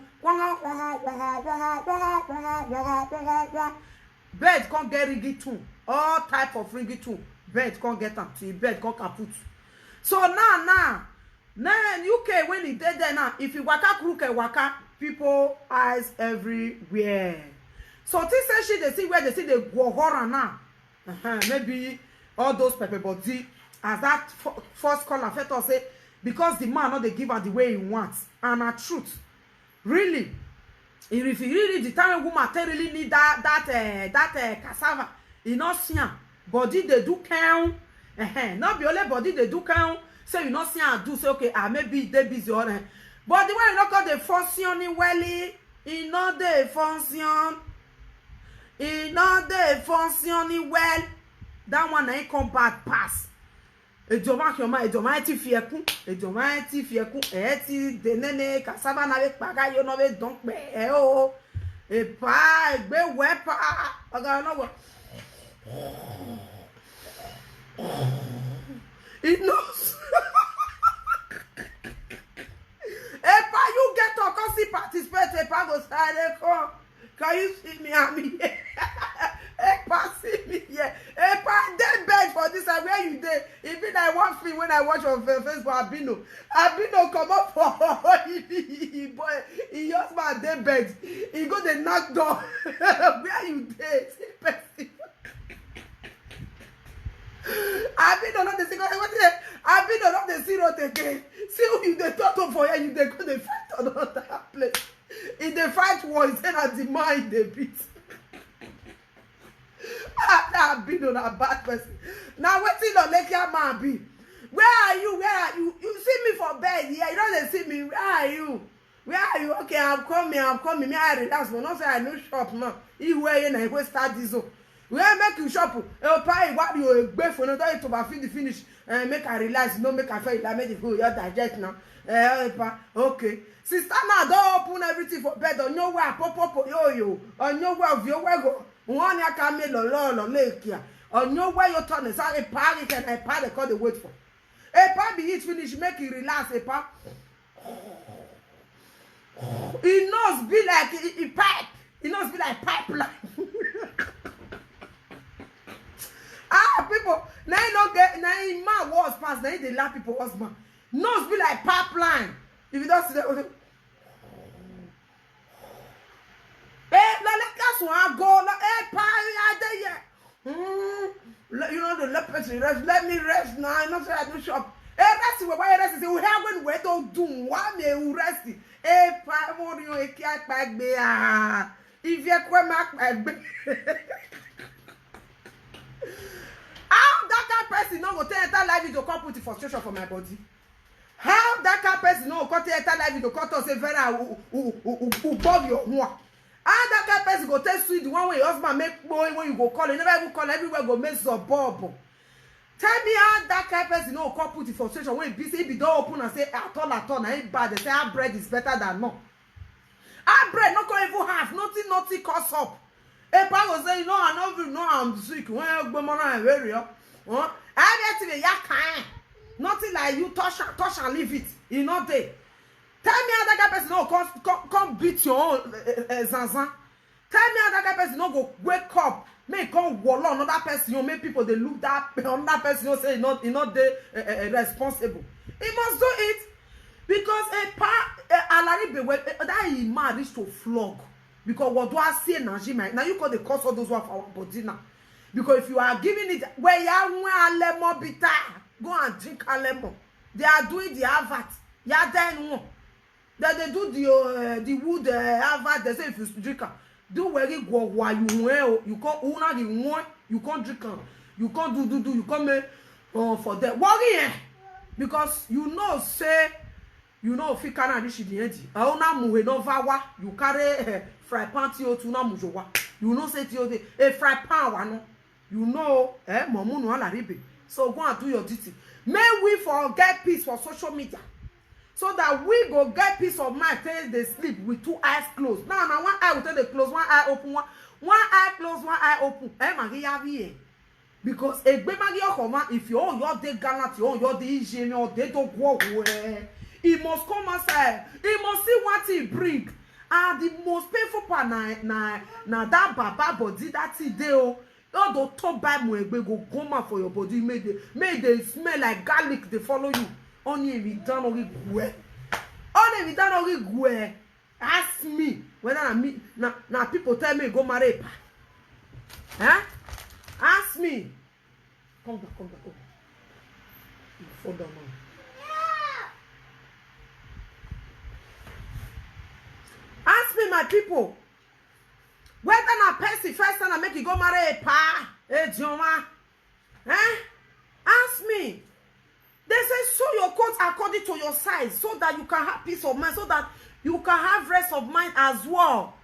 bed can't get ringy tune, all type of ringy tune. Bed can't get them till bed can't kaput. So now UK when he dead there now, if you waka people eyes everywhere. So this say she they see where they see the horror now. Maybe all those pepper body as that first caller fet us say because the man not they give her the way he wants and a truth. Really, if you really the time woman really need that cassava, you not see her body they do count. Not be only body they do count. Say you not see her do say okay, maybe they busy or but the way you not call the function welly, it not the function. It not the function well. That one ain't come bad pass. Ejoma ti fi ekun, ti denene cassava na we paga yo no we don pe o. E pa egbe we pa. Oga no go. It knows. Epa, you get to come see participate. Epa go side come. Can you see me? I'm here. Epa, see me here. Epa, dead bed for this. Where you there? Even I watch me when I watch on Facebook. Abino come up for boy. He just my dead bed. He go the knock door. Where you there? See person. I've been on the single. I've been on the zero again. See who you the talk for here. You they go the fight on another place. In the fight war, is then at the mind they beat. I've been on a bad person. Now what thing on let your man be? Where are you? You see me for bed here. You don't see me. Where are you? Okay, I'm coming. Me I relax, but not say I no shop now. iwe na we start this o we make you shop e pa what you gbe for no don to ba finish make I realize no make I feel like make you your digest now pa okay sister now don open everything for bed on your way pop yo on your way of your way go one ya ka me lo lake here on your way you turn say a pa can a pa they call the wait for a pa be eat finish make you relax a pa it knows be like a pipe. It knows be like pipeline. People now you don't get now in man was past now they laugh people husband. Knows be like pipeline. If you don't see that, that's one go. You know the rest. Let me rest now. I'm not sure I do shop. Rest why rest is we have when we don't do one me rest. Pa mo ri o e ki apagbe ah. If you quite mark my how that kind person no go tell enter life video come put the frustration for my body? How that kind person no go tell enter life video come talk say very above your one? How that kind person go tell sweet the one way your husband make boy when you go call, you never even call everywhere go make suburb. Tell me how that kind person no come put the frustration when busy be don't open and say at all na ain't bad. They say our bread is better than no. Our bread not going even half nothing cost up. A pa go say no I know I'm sick when you go mona and very up. I get to ya kind. Nothing like you touch and leave it. You know they. Tell me how that guy person no come beat your own zanzan. Tell me how that guy person no go wake up. Make come wall on another person. You make people they look that another person. You say not they responsible. He must do it because alaribe that he mad is to flog because what do I say now you call the cause of those one for our body now because if you are giving it where you want lemon bitter go and drink a lemon. They are doing the advert. Yeah, then one. Then they do the wood advert. They say if you drink do where you go while you can't una the one you can't drink you can't do you can't make for that worry because you know say you know if you can't reach the end una muhe no vawa you carry fry pan ti o tu na mujowa you know say ti o dey a fry pan wa no you know momu no ala ribe so go and do your duty. May we forget peace for social media so that we go get peace of mind till they sleep with two eyes closed. Now one eye will tell they close, one eye open, one eye closed, one eye open. Because if you own your day gallant, you own your day hygiene, or they don't go away. He must come outside. He must see what he bring. And the most painful part na that baba body that he do. All the top by mo go come out for your body. May they smell like garlic. They follow you. Only if you done ori gwe. Only if you done ori gwe. Ask me whether na people tell me go marry. Huh? Ask me. Come back. Oh. You fall down now. Ask me, my people. Whether na person first time I make you go marry a pa, a joma. Ask me. They say sew your coat according to your size so that you can have peace of mind, so that you can have rest of mind as well.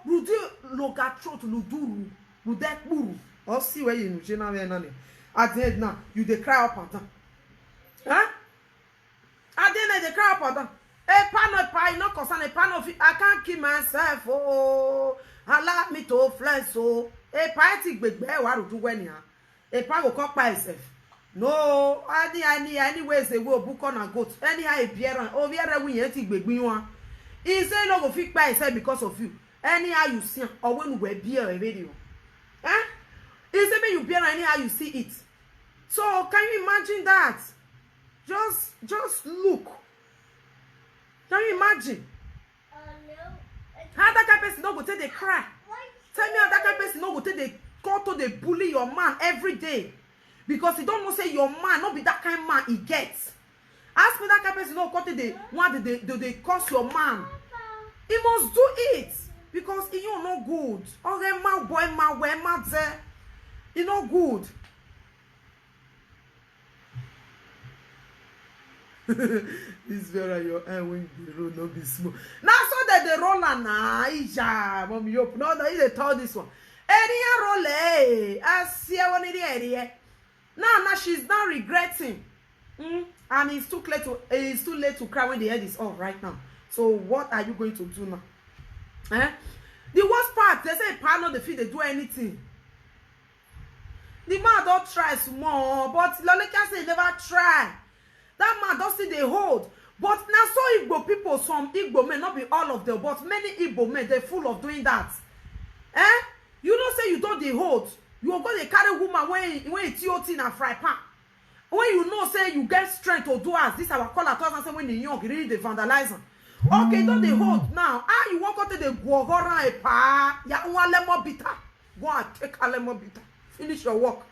Rudu logatro to luduru, rudet buru. Or see where you know, at the end now, you dey cry up and down. At the end they cry up and down. A pan of pie, not concern a pan of it. I can't keep myself. Oh, allow me to flesh. So a party big bear, what to do when you a pan will cock by itself. No, anyways they will book on a goat. Anyhow, if you're over here, we ain't big one. He say no go fit by itself because of you. Anyhow you see, or when we beer a video. He say me you beer anyhow you see it. So can you imagine that? Just look. Can you imagine? How that kind of person don't go take the cry? Tell me how that kind of person don't go take the call to the bully your man every day. Because he don't know say your man not be that kind of man he gets. Ask me that kind of person don't go take the one they curse your man. He must do it. Because he you no good. Okay, my boy, my way, my there. He no good. This very your eye when you roll no be small. Now so the roller na ija mommy hope no they told this one area roll asie woni the area now she's not regretting and it's too late to cry when the head is on right now. So what are you going to do now? The worst part, they say pa no dey fit dey do anything. The man don't try small, but Loleka say he never try. That man don't see the hold. But now so Igbo people, some Igbo men, not be all of them, but many Igbo men, they're full of doing that. You don't say you don't the hold. You are going to carry woman when it's your thing and fry pan. When you know say you get strength to do as this our call at us and say when the young really they vandalize. Okay, don't they hold now. You walk out to the guagora a pa ya one lemon bitter. Go and take a lemon bitter. Finish your work.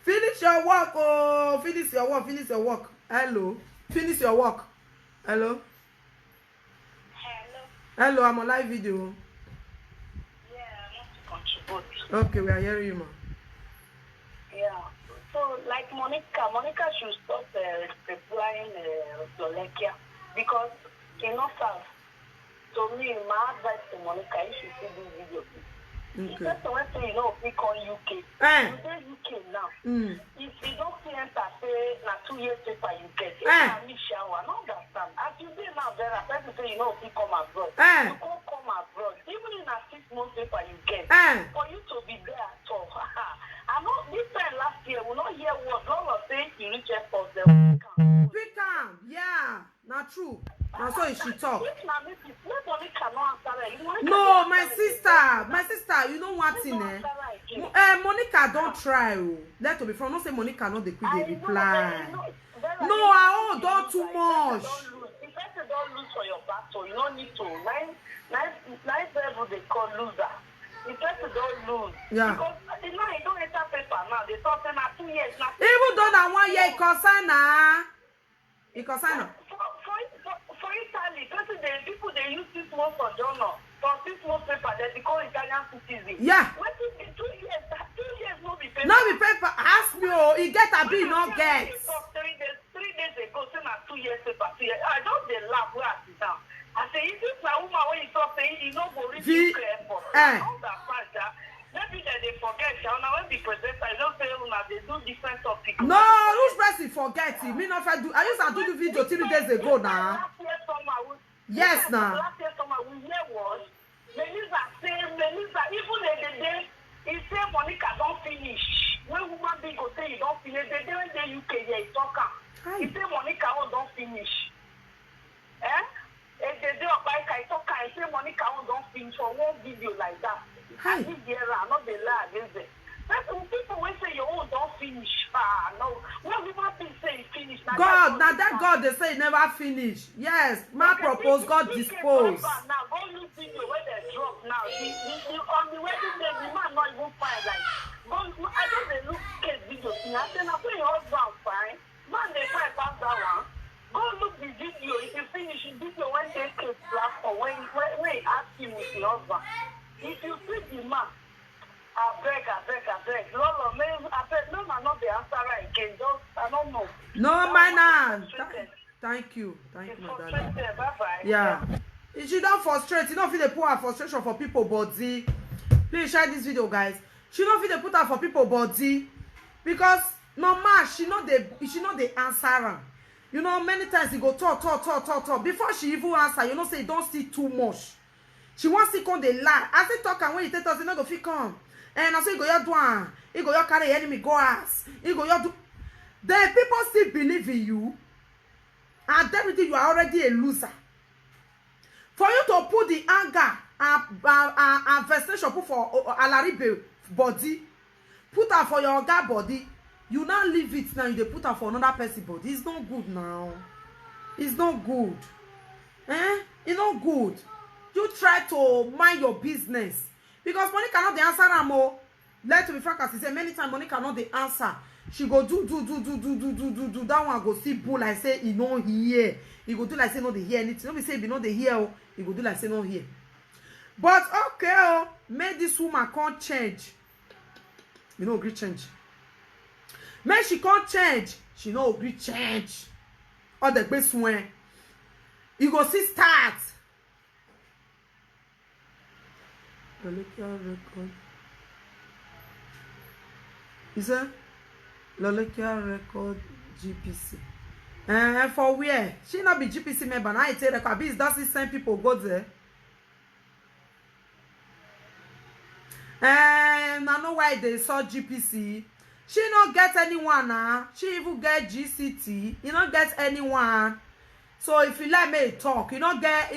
Finish your work. Oh, finish your work. Finish your work. Hello. Finish your work. Hello. Hello, I'm on live video. Yeah, I want to contribute. Okay, we are hearing you, ma. Yeah. So, like Monica should stop replying Lolekia because enough. To me, my advice to Monica, you should see this video. Okay. That's the one thing, you know, we call UK. Eh. You say UK now. If you don't see enter, say, na 2 years paper you get. If you shower, I don't understand. As you say now, there are people say, you know, we come abroad. You can't come abroad. Even in a 6 months paper you get. For you to be there at all. I know this time last year, we not hear what all of them you reach airport there. We can, yeah, not true. Now so she talk. No, my sister, you know what in there? Monica don't try. Let to be from. Not say Monica not the quick they reply. No, I don't too much. If you don't lose for your battle, you don't need to. Nine level they call loser. If you don't lose, yeah. Because you don't enter paper now. They talk about 2 years now. Even though that 1 year it concern. For Italy, people they use 6 months for journal. For 6 months paper, they become Italian citizens. Yeah. What is the 2 years? 2 years no be paper. No be paper. Ask me, he get a bill, not get. 3 days ago, say na 2 years paper. 2 years. I don't they laugh where I sit down. I say, is this na woman when you talk saying you know go reach UK airport? Maybe they forget. Now when the presenter, you don't say they do different topics. No, which person forget it? Me not do. I used to do the video 3 days ago now. Yes, now. Last year summer we hear was Melissa say even the day he say Monica don't finish. When woman big go say you don't finish, the day when they UK here he talk am. He say Monica don't finish. If the day of like I talk am, he say Monica don't finish for one video like that. I did hear her, not the lie against it. That's when people will say your own don't finish. No. What people say finish. God, now that God they say never finish. Yes, my propose, God dispose. Now go look video where they drop now. On the wedding day, the man not even fine. Like, I don't they look case video. I say now when your husband fine, man they find pass that one. Go look the video. If you finish the video when they case platform, when he ask him with your husband. If you see the man, I beg. Lolo, I beg, no, not the answer again. Just, I don't know. No, my nan. Thank you, my darling. Bye-bye. Yeah. She don't frustrate. You don't feel the put her frustration for people body. Please share this video, guys. She don't feel the put her for people body. Because no man, she know the answer her. You know, many times you go talk. Before she even answer, you know, say don't see too much. She wants to come the lie. As they talk and when you tell us, you know, go fit come. And I say, go your do one. You go your carry enemy go ass. You go your do. The people still believe in you. And definitely you are already a loser. For you to put the anger and frustration put for Alaribe body, put her for your guy body, you now leave it now, you put her for another person body. It's not good now. It's not good. It's not good. You try to mind your business. Because money cannot the answer am. Let to be frank, as he said many times, money cannot the answer. She go do. That one go see bull like say he no hear. He go do like say no they hear anything. Don't be say he no they hear. He go do like say no hear. But okay, make this woman can't change. You know agree change. Make she can't change. She no agree change. All the best one. You go see start. Lolekia record. Is it? Lolekia record GPC. For where? She not be GPC member. Now I tell the Kabis does it send people go there. I know why they saw GPC. She not get anyone now. She even get GCT. You not get anyone. So if you like me talk, you don't get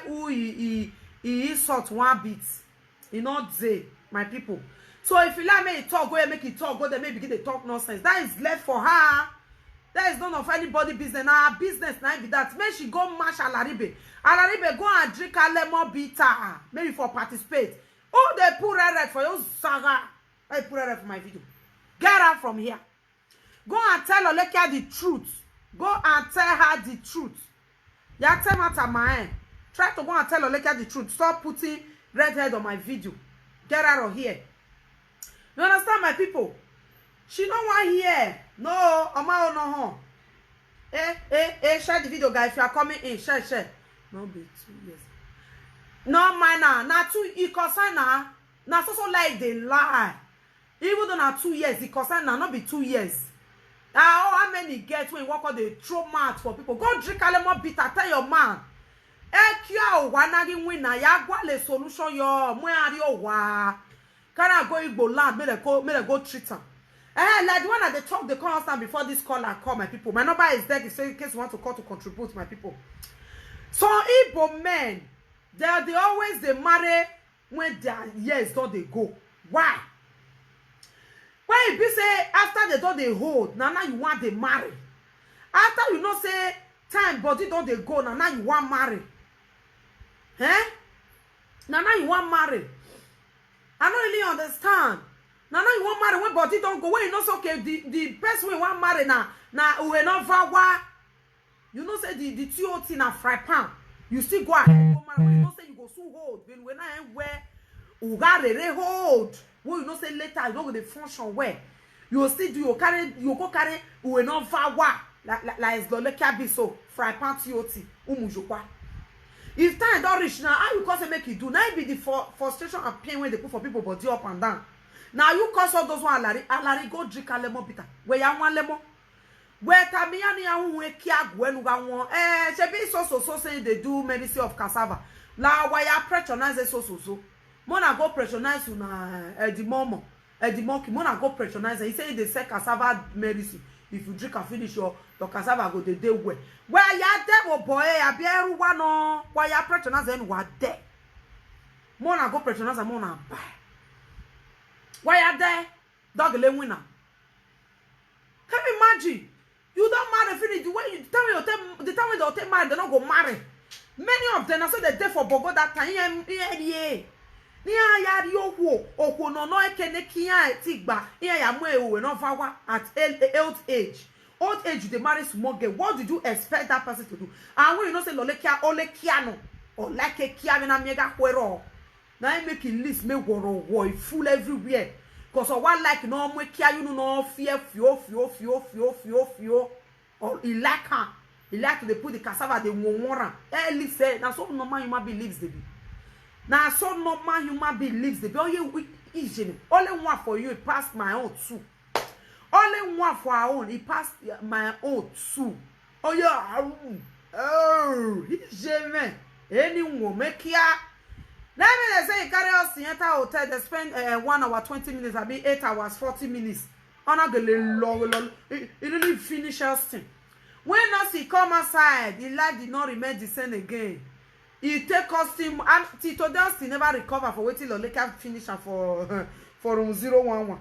who he sort one bit. You not say my people. So if you like me talk, go and make it talk. Go there, maybe begin to talk nonsense. That is left for her. That is none of anybody business. Now her business now be that. May she go match Alaribe. Alaribe go and drink a lemon bitter. Maybe for participate. Oh, they put red for your saga. I put red for my video. Get out from here. Go and tell Lolekia the truth. Go and tell her the truth. Ya tell her to my end. Try to go and tell Lolekia the truth. Stop putting red head on my video. Get out of here. You understand, my people? She don't want here. No, Oma no. Share the video, guys. If you are coming in, share. No be 2 years. No, man, na 2 years. Na so like they lie. Even though na 2 years, the concern na not be 2 years. How many get when you walk on the throw mat for people? Go drink a lemon bitter. Tell your man. Ekia o wanagi wina ya gwa le solution yo. Mwe ari o wa. Can I go Igbo land? May they go treat her. Like the one that they talk, they call us now before this call. I call my people. My number is there in case you want to call to contribute, my people. So Igbo men, they always they marry when their years don't they go. Why? When it be say after they don't they hold, now you want they marry. After you know say time body don't they go, now you want marry. Now you want marry. I don't really understand. Now you want marry when body don't go. When you know so okay, the person we want marry now we not vawa. You know say the TOT na fry pan. You still go ahead go marry. When you know say you go so hold. When I where you got hold. When you know say later you don't go the function where you still do you go carry we not vawa like Lolekia be so fry pan TOT umujokwa. If time don't reach now, how you cause say make it do? Now it be the frustration and pain when they put for people body up and down. Now you cause all those one alari go drink a lemon bitter. Where you want lemon? Where Tamiani and we kia when we want she be so saying they do medicine of cassava. Now why you patronize so. Mona go patronize na the monkey. Mona go patronize. He say they sell cassava medicine. If you drink and finish your cassava go the day where ya there oh boy ya be everyone no why ya patronize and what there. Mona go patronize and mona buy. Why are there? Dog le winner. Can you imagine? You don't marry finish the way you tell me the time when they marry, they don't go marry. Many of them are so they there for Bogo that time. At old age. Old age, they marry small girl. What did you expect that person to do? And when you know say Lolekia ole kiano or like a kiana mega huero. Now I make a list, make war full everywhere. Cause I want like no more care, you know, fear. Or he like her. He like to put the cassava, the won't listen. Now so normal human being lives the be. Now so normal human being lives the be. Oh, you only one for you, it passed my own too. Only one for our own, it passed my own too. Oh yeah, he's jamais. Anyone make here. Let me say, carry us in a hotel. They spend 1 hour 20 minutes. I mean 8 hours 40 minutes. On a long. It really finish us thing. When us he come outside, the life did not remain the same again. He take us him and Tito Dusty never recover for waiting Lolekia finish for room 011.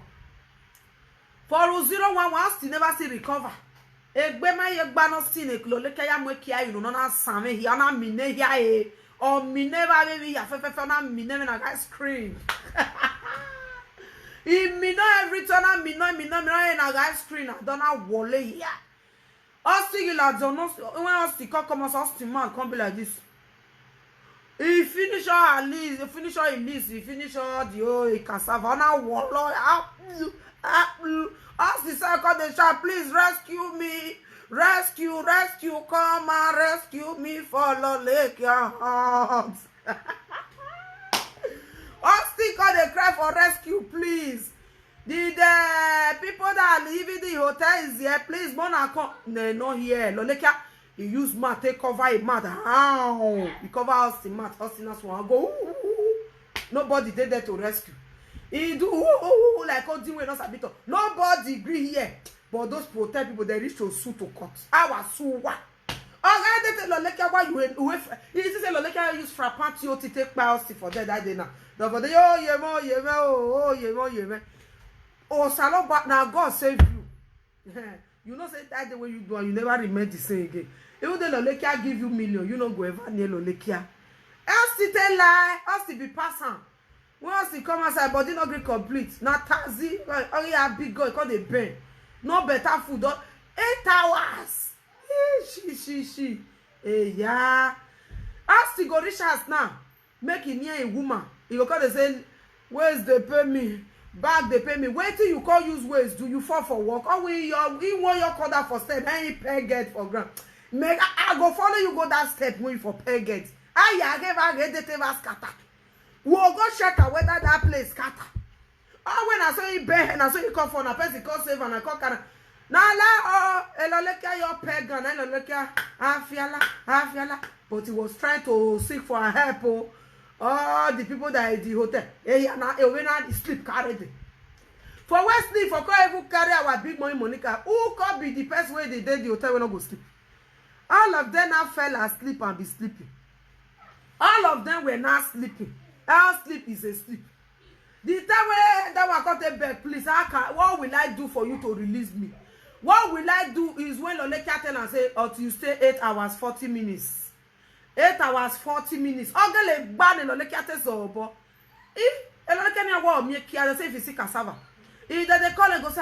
For room 011, he never see recover. Egbema yegba no see ne Lolekia ya mwekia you no na same he na mine here. Or me never baby ya fe na me never na ice cream. If me know every time me know na ice cream don't na wole here. Us you la don't know when us come us man come be like this. He finish all her list, he finish all his list, he finish all the whole cassava na wole. Us the second the shop please rescue me. Rescue, rescue, come and rescue me for Lolekia Homes. Austin call they cry for rescue, please. The people that are leaving the hotel is here, please. Mona come. They not here. Lolekia, he use mat, take cover a mat. How? He cover Austin mat. Austin has one go. Nobody did there to rescue. He do like all the way not sabito. Nobody agree here. But those protect people, they reach to sue to court. I was sue what? Oh, they tell Lolekia why you he say Lolekia use frappantio to take my Austin for that day now. The for the oh, salon but now God save you. You know say that the way you do and you never remain the same again. Even though Lolekia give you million, you don't go ever near Lolekia. Else to tell lie, else to be passing. Once he come outside, body not get complete. Now taxi, oh yeah, big girl, call the burn. No better food. 8 hours. She. Yeah. As to go rich house now, make it near a woman. You go call the say, where's they pay me? Back they pay me. Wait till you call use ways. Do you fall for work? Or we want your call that for step. Any pay get for grant. Make I go follow you go that step when you for pay get. I get the table scatter. We'll go check out whether that place scatter. Oh, when I saw you bear and I saw you call for a person call save and I call can. Now la Lolekia your pagan and Lolekia afiala. But he was trying to seek for help. Oh, the people that at the hotel. When I sleep carried. For where sleep for call even carry our big money Monica. Who could be the person where they did the hotel when I go sleep? All of them now fell asleep and be sleeping. All of them were not sleeping. Our sleep is a sleep. The time where that one got a bed, please, what will I do for you to release me? What will I do is when Lolekia tell and say, oh, you stay 8 hours, 40 minutes. 8 hours, 40 minutes. Ogele ban Lolekia tell so, if Lolekia me wa me kia say if you see cassava. If they call and go say,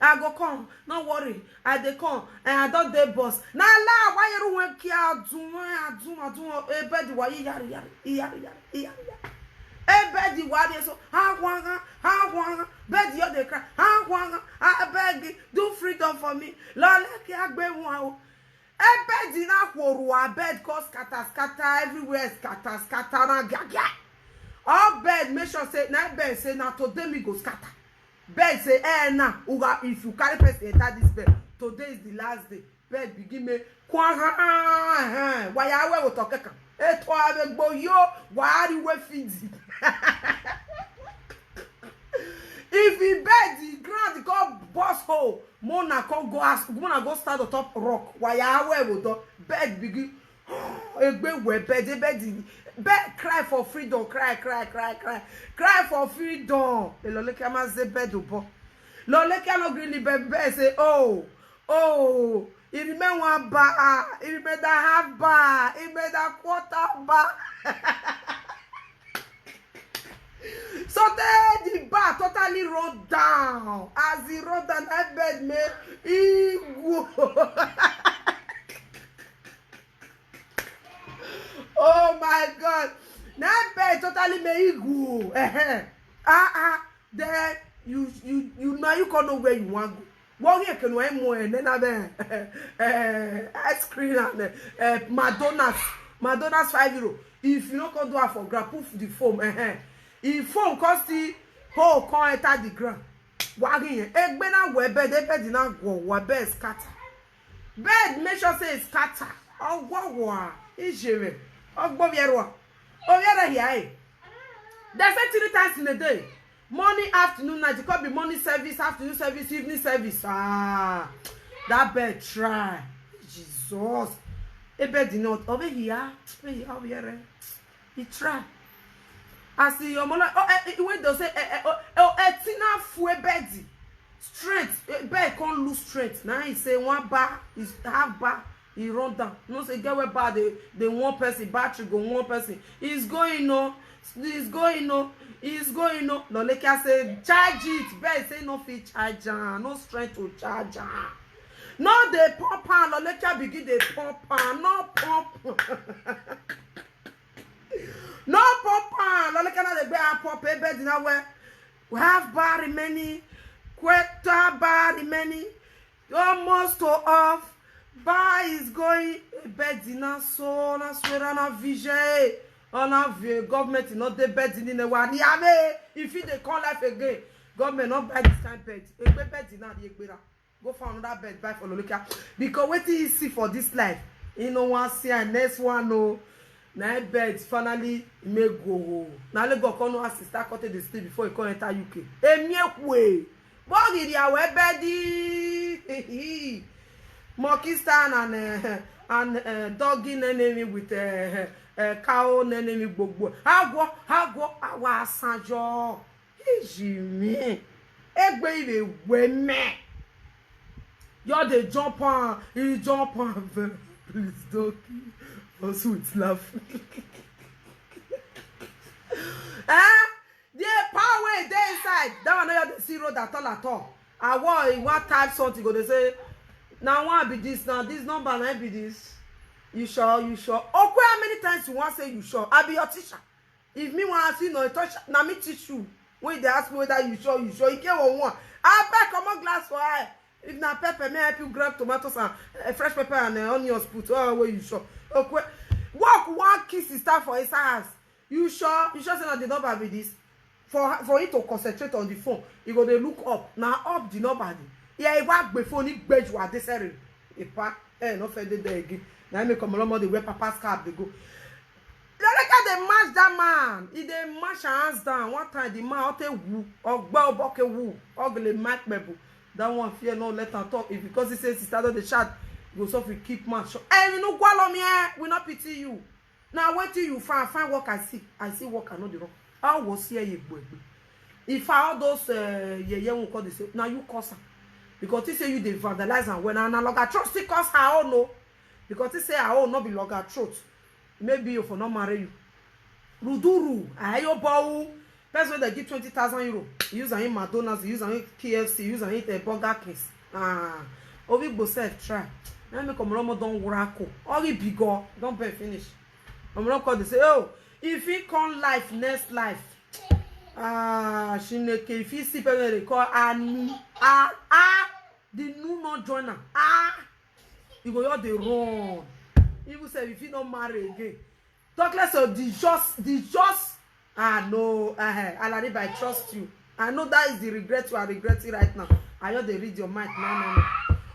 I go come. No worry. I dey come. And I don't dey boss. Na la why you want kia adu e bed wa yari. E bed wa dey so ha bed you dey cry. I beg do freedom for me. Lolekia gbe won o. E bed na kworu bed cause scatter everywhere scatter na gaga. All bed make sure say na bed say na today me go scatter. Bed say now if you carry person enter this bed today is the last day. Bed begin me why we will talk kan e to ave gbo yo wari we feed. If he bed the ground go burst hole mona go start on top rock why we will do bed begin egbe we bed cry for freedom, cry for freedom. The Lolekia ma say bed obo. Lolekia no green bed say oh, he remain one bar, he remain that half bar, he made that quarter bar. So then the bar totally rolled down. As he rolled down, that bed oh my God! Now bed totally make go. Then you now you can't know where you want go. What here can we more and then ice cream and Madonna's €5. If you don't come do it for grab, poof the foam. If foam cost the whole can't enter the ground. Wagging egg bena we bed na go bed scatter. Bed make sure say scatter. Oh wow. Ijere. They say 3 times in a day. Morning, afternoon, night. It could be morning service, afternoon service, evening service. That bed try. Jesus. A bed not over here. Over here. He try. I see your mother. When they say, Tina fue bedi. Strength. Bed can't lose strength. Now he say 1 bar is half bar. He run down. No say get where bad the one person battery go one person. He's going no. Lolekia say charge it. Bed say no fit charge. No strength to charge. No they pump. Lolekia begin they pump. No pump. No pump. Lolekia na the bed pump bed na where We have bar remaining. Quetta bar remaining. Almost to off. Bar is going. Bed dinner so na swear na vision. On a government not the bed in the one. If they call life again, government not buy this kind of bed. A bed dinner the go for another bed buy for Lolika. Because what you see for this life, you know one see and next one no. Now bed finally may go. Now let go come no assist cut the sleep before you come enter UK. Way. What did you wear beddy? Mokistan and doggy enemy with cow enemy gbogbo. Agwo awa sanjo. Ejimi. Egbe ibe we me. You're the jump on, please don't also it's laugh. The power is there inside. That one not the zero that all at all. I want type something go they say now one be this now this number might be this. You sure? Okay, how many times you want say you sure? I be your teacher. If me want to see no touch, now me teach you. When they ask me whether you sure, you get one. I bet come on glass for eye. If na pepper, may I help you grab tomatoes and fresh pepper and onions put. Oh, where you sure? Okay. Walk one kiss is start for his house. You sure? You sure say that the number be this? For it to concentrate on the phone, you go to look up. Now up the number. Yeah, he walk before he beg you at this area. A pack, no fed there again. Now me come along the way papa's cab they go. Look at they match that man. He they match hands down. One time the man out woo or bow bucket woo ugly Mac mebu. That one fear no let her talk. If because he says he started the chat, go so we keep match. Hey, you know gwalo me we not pity you. Now wait till you find work I see work I know the wrong. I was here you boy. If all those won't call this now you cause her. Because he say you they vandalize and when I log a trust he cause her oh no. Because he say I will not be log a truth. Maybe you for not marry you. Ruduru, I your bow. Person they give 20,000 euro. Use an McDonald's, use an KFC, use an Burger Kings. Obi go self try. Now me come Romo don't work. Only bigger, don't pay finish. I'm not call they say, oh, if he come life next life. Shineke, if he see people they call the new not joiner. You go the wrong. Even say if you don't marry again. Talk less of the just. No, Alariba, I trust you. I know that is the regret you are regretting right now. I know they read your mind. No.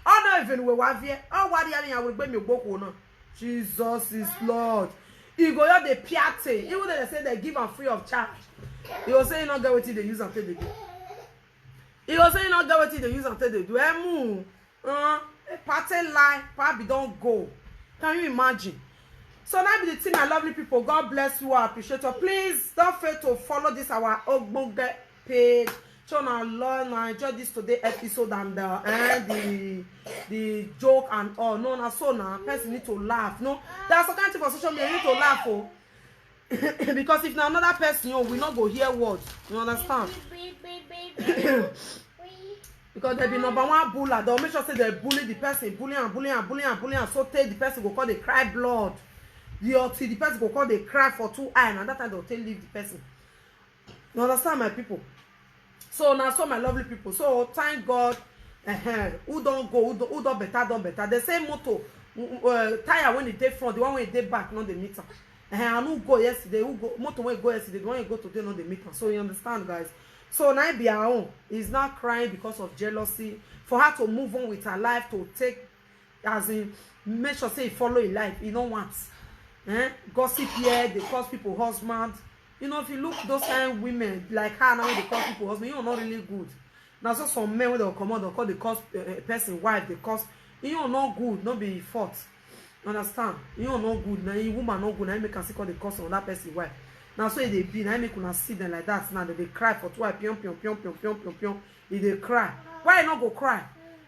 Oh, no, even we have here. Oh, what I will bring you book no. Jesus is Lord. You go out the piate. Even they say they give them free of charge. You will say you not get what they use until they do. You will say you not get what they use until they do. Party lie, probably don't go. Can you imagine? So now be the team, my lovely people. God bless you. I appreciate you. Please don't fail to follow this our Ogbonge page. So now learn and enjoy this today episode and the joke and all. No, now so now person need to laugh. No, there's some kind of social media you need to laugh for. Because if now another person you will not go hear words. You understand? Because they be number one buller. They'll make sure say they bully the person, bully and so take the person go call they cry blood. The person go call they cry for 2 hours and that time they'll tell leave the person. You understand my people? So now so my lovely people. So thank God. Who don't go, who don't better. The same motto tire when it take front, the one when it take back, not the meter. And who go yesterday, who go motor when go yesterday, the one you go today, not the meter. So you understand, guys. So now be our own. He's not crying because of jealousy. For her to move on with her life, to take as in make sure say follow her life. You know what? Gossip here, they cause people husband. You know, if you look those kind of women like her now, they cause people husband, you know, not really good. Now so some men when they'll come out, they'll call the cause person wife, they cause you know not good, not be fault. Understand? You know not good. Now you woman not good, now you make us call the cause on that person wife. Now so they be, now you make una see them like that. Now they cry for 2 hours, pion. If they cry, why you not go cry?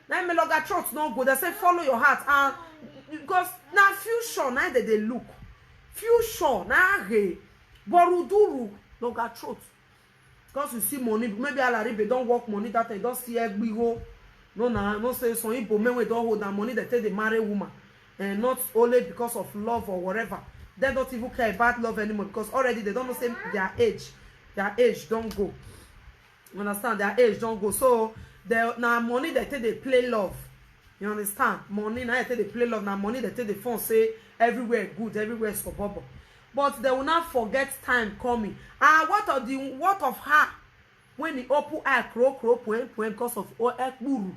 Now you log a throat not good. They say follow your heart, and because now future now that they look, future now hey, boruduru log a throat. Because you see money, maybe Alaribe don't work money that they don't see every go. No say some people men we don't hold that money they take the marry woman, and not only because of love or whatever. They don't even care about love anymore because already they don't know say their age don't go. You understand? Their age don't go. So now money they take they play love. You understand? Money now they take they play love. Now money they take the phone say everywhere good, everywhere so bubble. But they will not forget time coming. And what of her when the open eye crow point because of ekburu?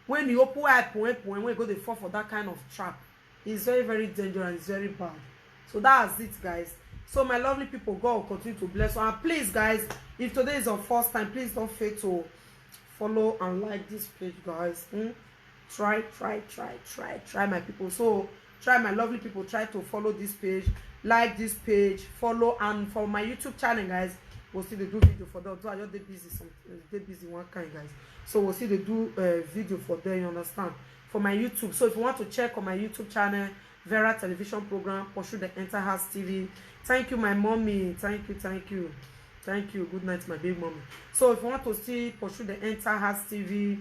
When the open eye point when go they fall for that kind of trap, it's very, very dangerous. It's very bad. So that's it, guys. So my lovely people, God will continue to bless you. And please, guys, if today is your first time, please don't fail to follow and like this page, guys. Try, my people. So try, my lovely people, try to follow this page, like this page, follow, and for my YouTube channel, guys, we'll see they do video for them. So I just they busy one kind, guys. So we'll see they do video for them, you understand, for my YouTube. So if you want to check on my YouTube channel, Vera television program, Pursue the Enter House TV. Thank you, my mommy. Thank you. Good night, my big mommy. So if you want to see Pursue the Enter House TV,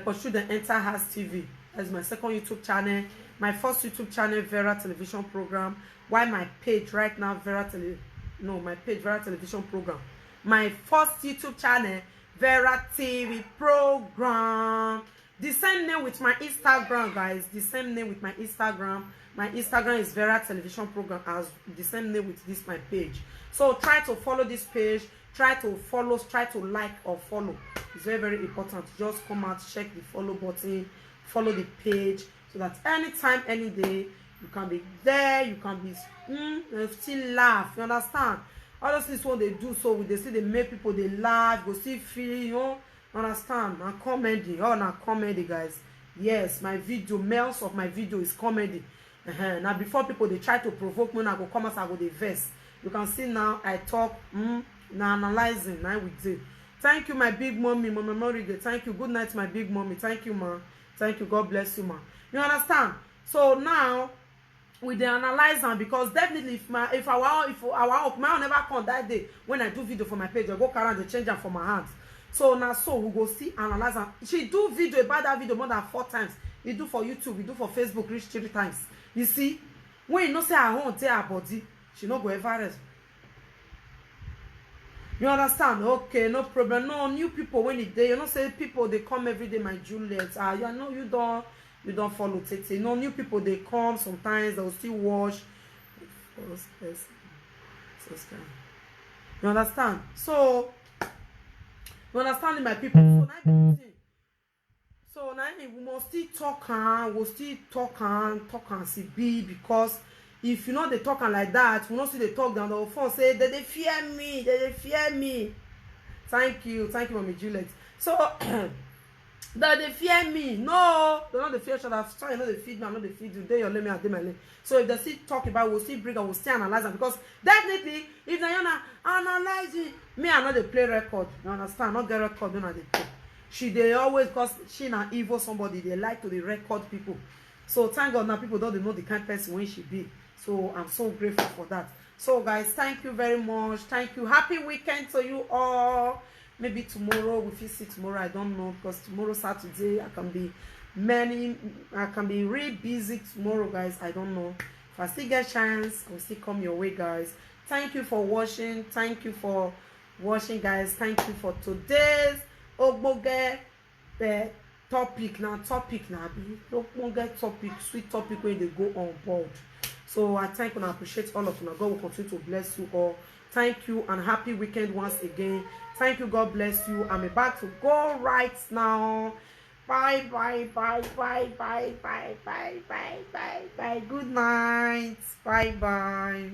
Pursue the Enter House TV, that's my second YouTube channel. My first YouTube channel, Vera television program. Why my page right now, my page, Vera television program. My first YouTube channel, Vera TV program. The same name with my Instagram, guys. The same name with my Instagram. My Instagram is Vera television program, as the same name with this my page. So try to follow this page. Try to follow, try to like or follow. It's very, very important. Just come out, check the follow button, follow the page, so that anytime, any day, you can be there. You can be still laugh. You understand? All those things what they do, so they see they make people they laugh, go see feel, you know. Understand? Now comedy, now comedy, guys. Yes, my video, mails of my video is comedy. Now before people they try to provoke me, now go come as I go the verse. You can see now I talk, now analyzing, now we do. Thank you, my big mommy, my memory. Thank you. Good night, my big mommy. Thank you, ma. Thank you. God bless you, ma. You understand? So now we dey analyze am, because definitely if our my never come that day when I do video for my page, I go carry and change am for my hands. So now, so we go see, analyze am. She do video about that video more than 4 times. We do for YouTube, we do for Facebook, reach 3 times. You see, when you know say her own take her body, she no go ever rest. You understand? Okay, no problem. No new people when it day. You know say people they come every day, my Juliet. You know you don't follow Tete. No new people they come sometimes. They'll still watch. You understand? So you understand, my people. So now we must still talk and we'll still talk and see be, because if you know they talking like that, we not see they talk down the phone say they fear me. Thank you, Mommy Juliet. So that they fear me. No, they not the fear each other. Sorry, not they feed me, I'm not they feed you. They your let me and they my name. So if they still talk about, we'll still bring and we'll still analyze them, because definitely if they analyze it, me I know they play record. You understand? Not get record, don't know they play. They always, because she na evil somebody, they like to record people. So thank God now people don't know the kind of person when she be. So I'm so grateful for that. So guys, thank you very much. Thank you. Happy weekend to you all. Maybe tomorrow, we will see tomorrow, I don't know, because tomorrow Saturday I can be really busy tomorrow, guys. I don't know. If I still get chance, I will still come your way, guys. Thank you for watching. Thank you for watching, guys. Thank you for today's Ogboge topic now, sweet topic where they go on board. So I thank and I appreciate all of you. God will continue to bless you all. Thank you and happy weekend once again. Thank you. God bless you. I'm about to go right now. Bye. Good night. Bye.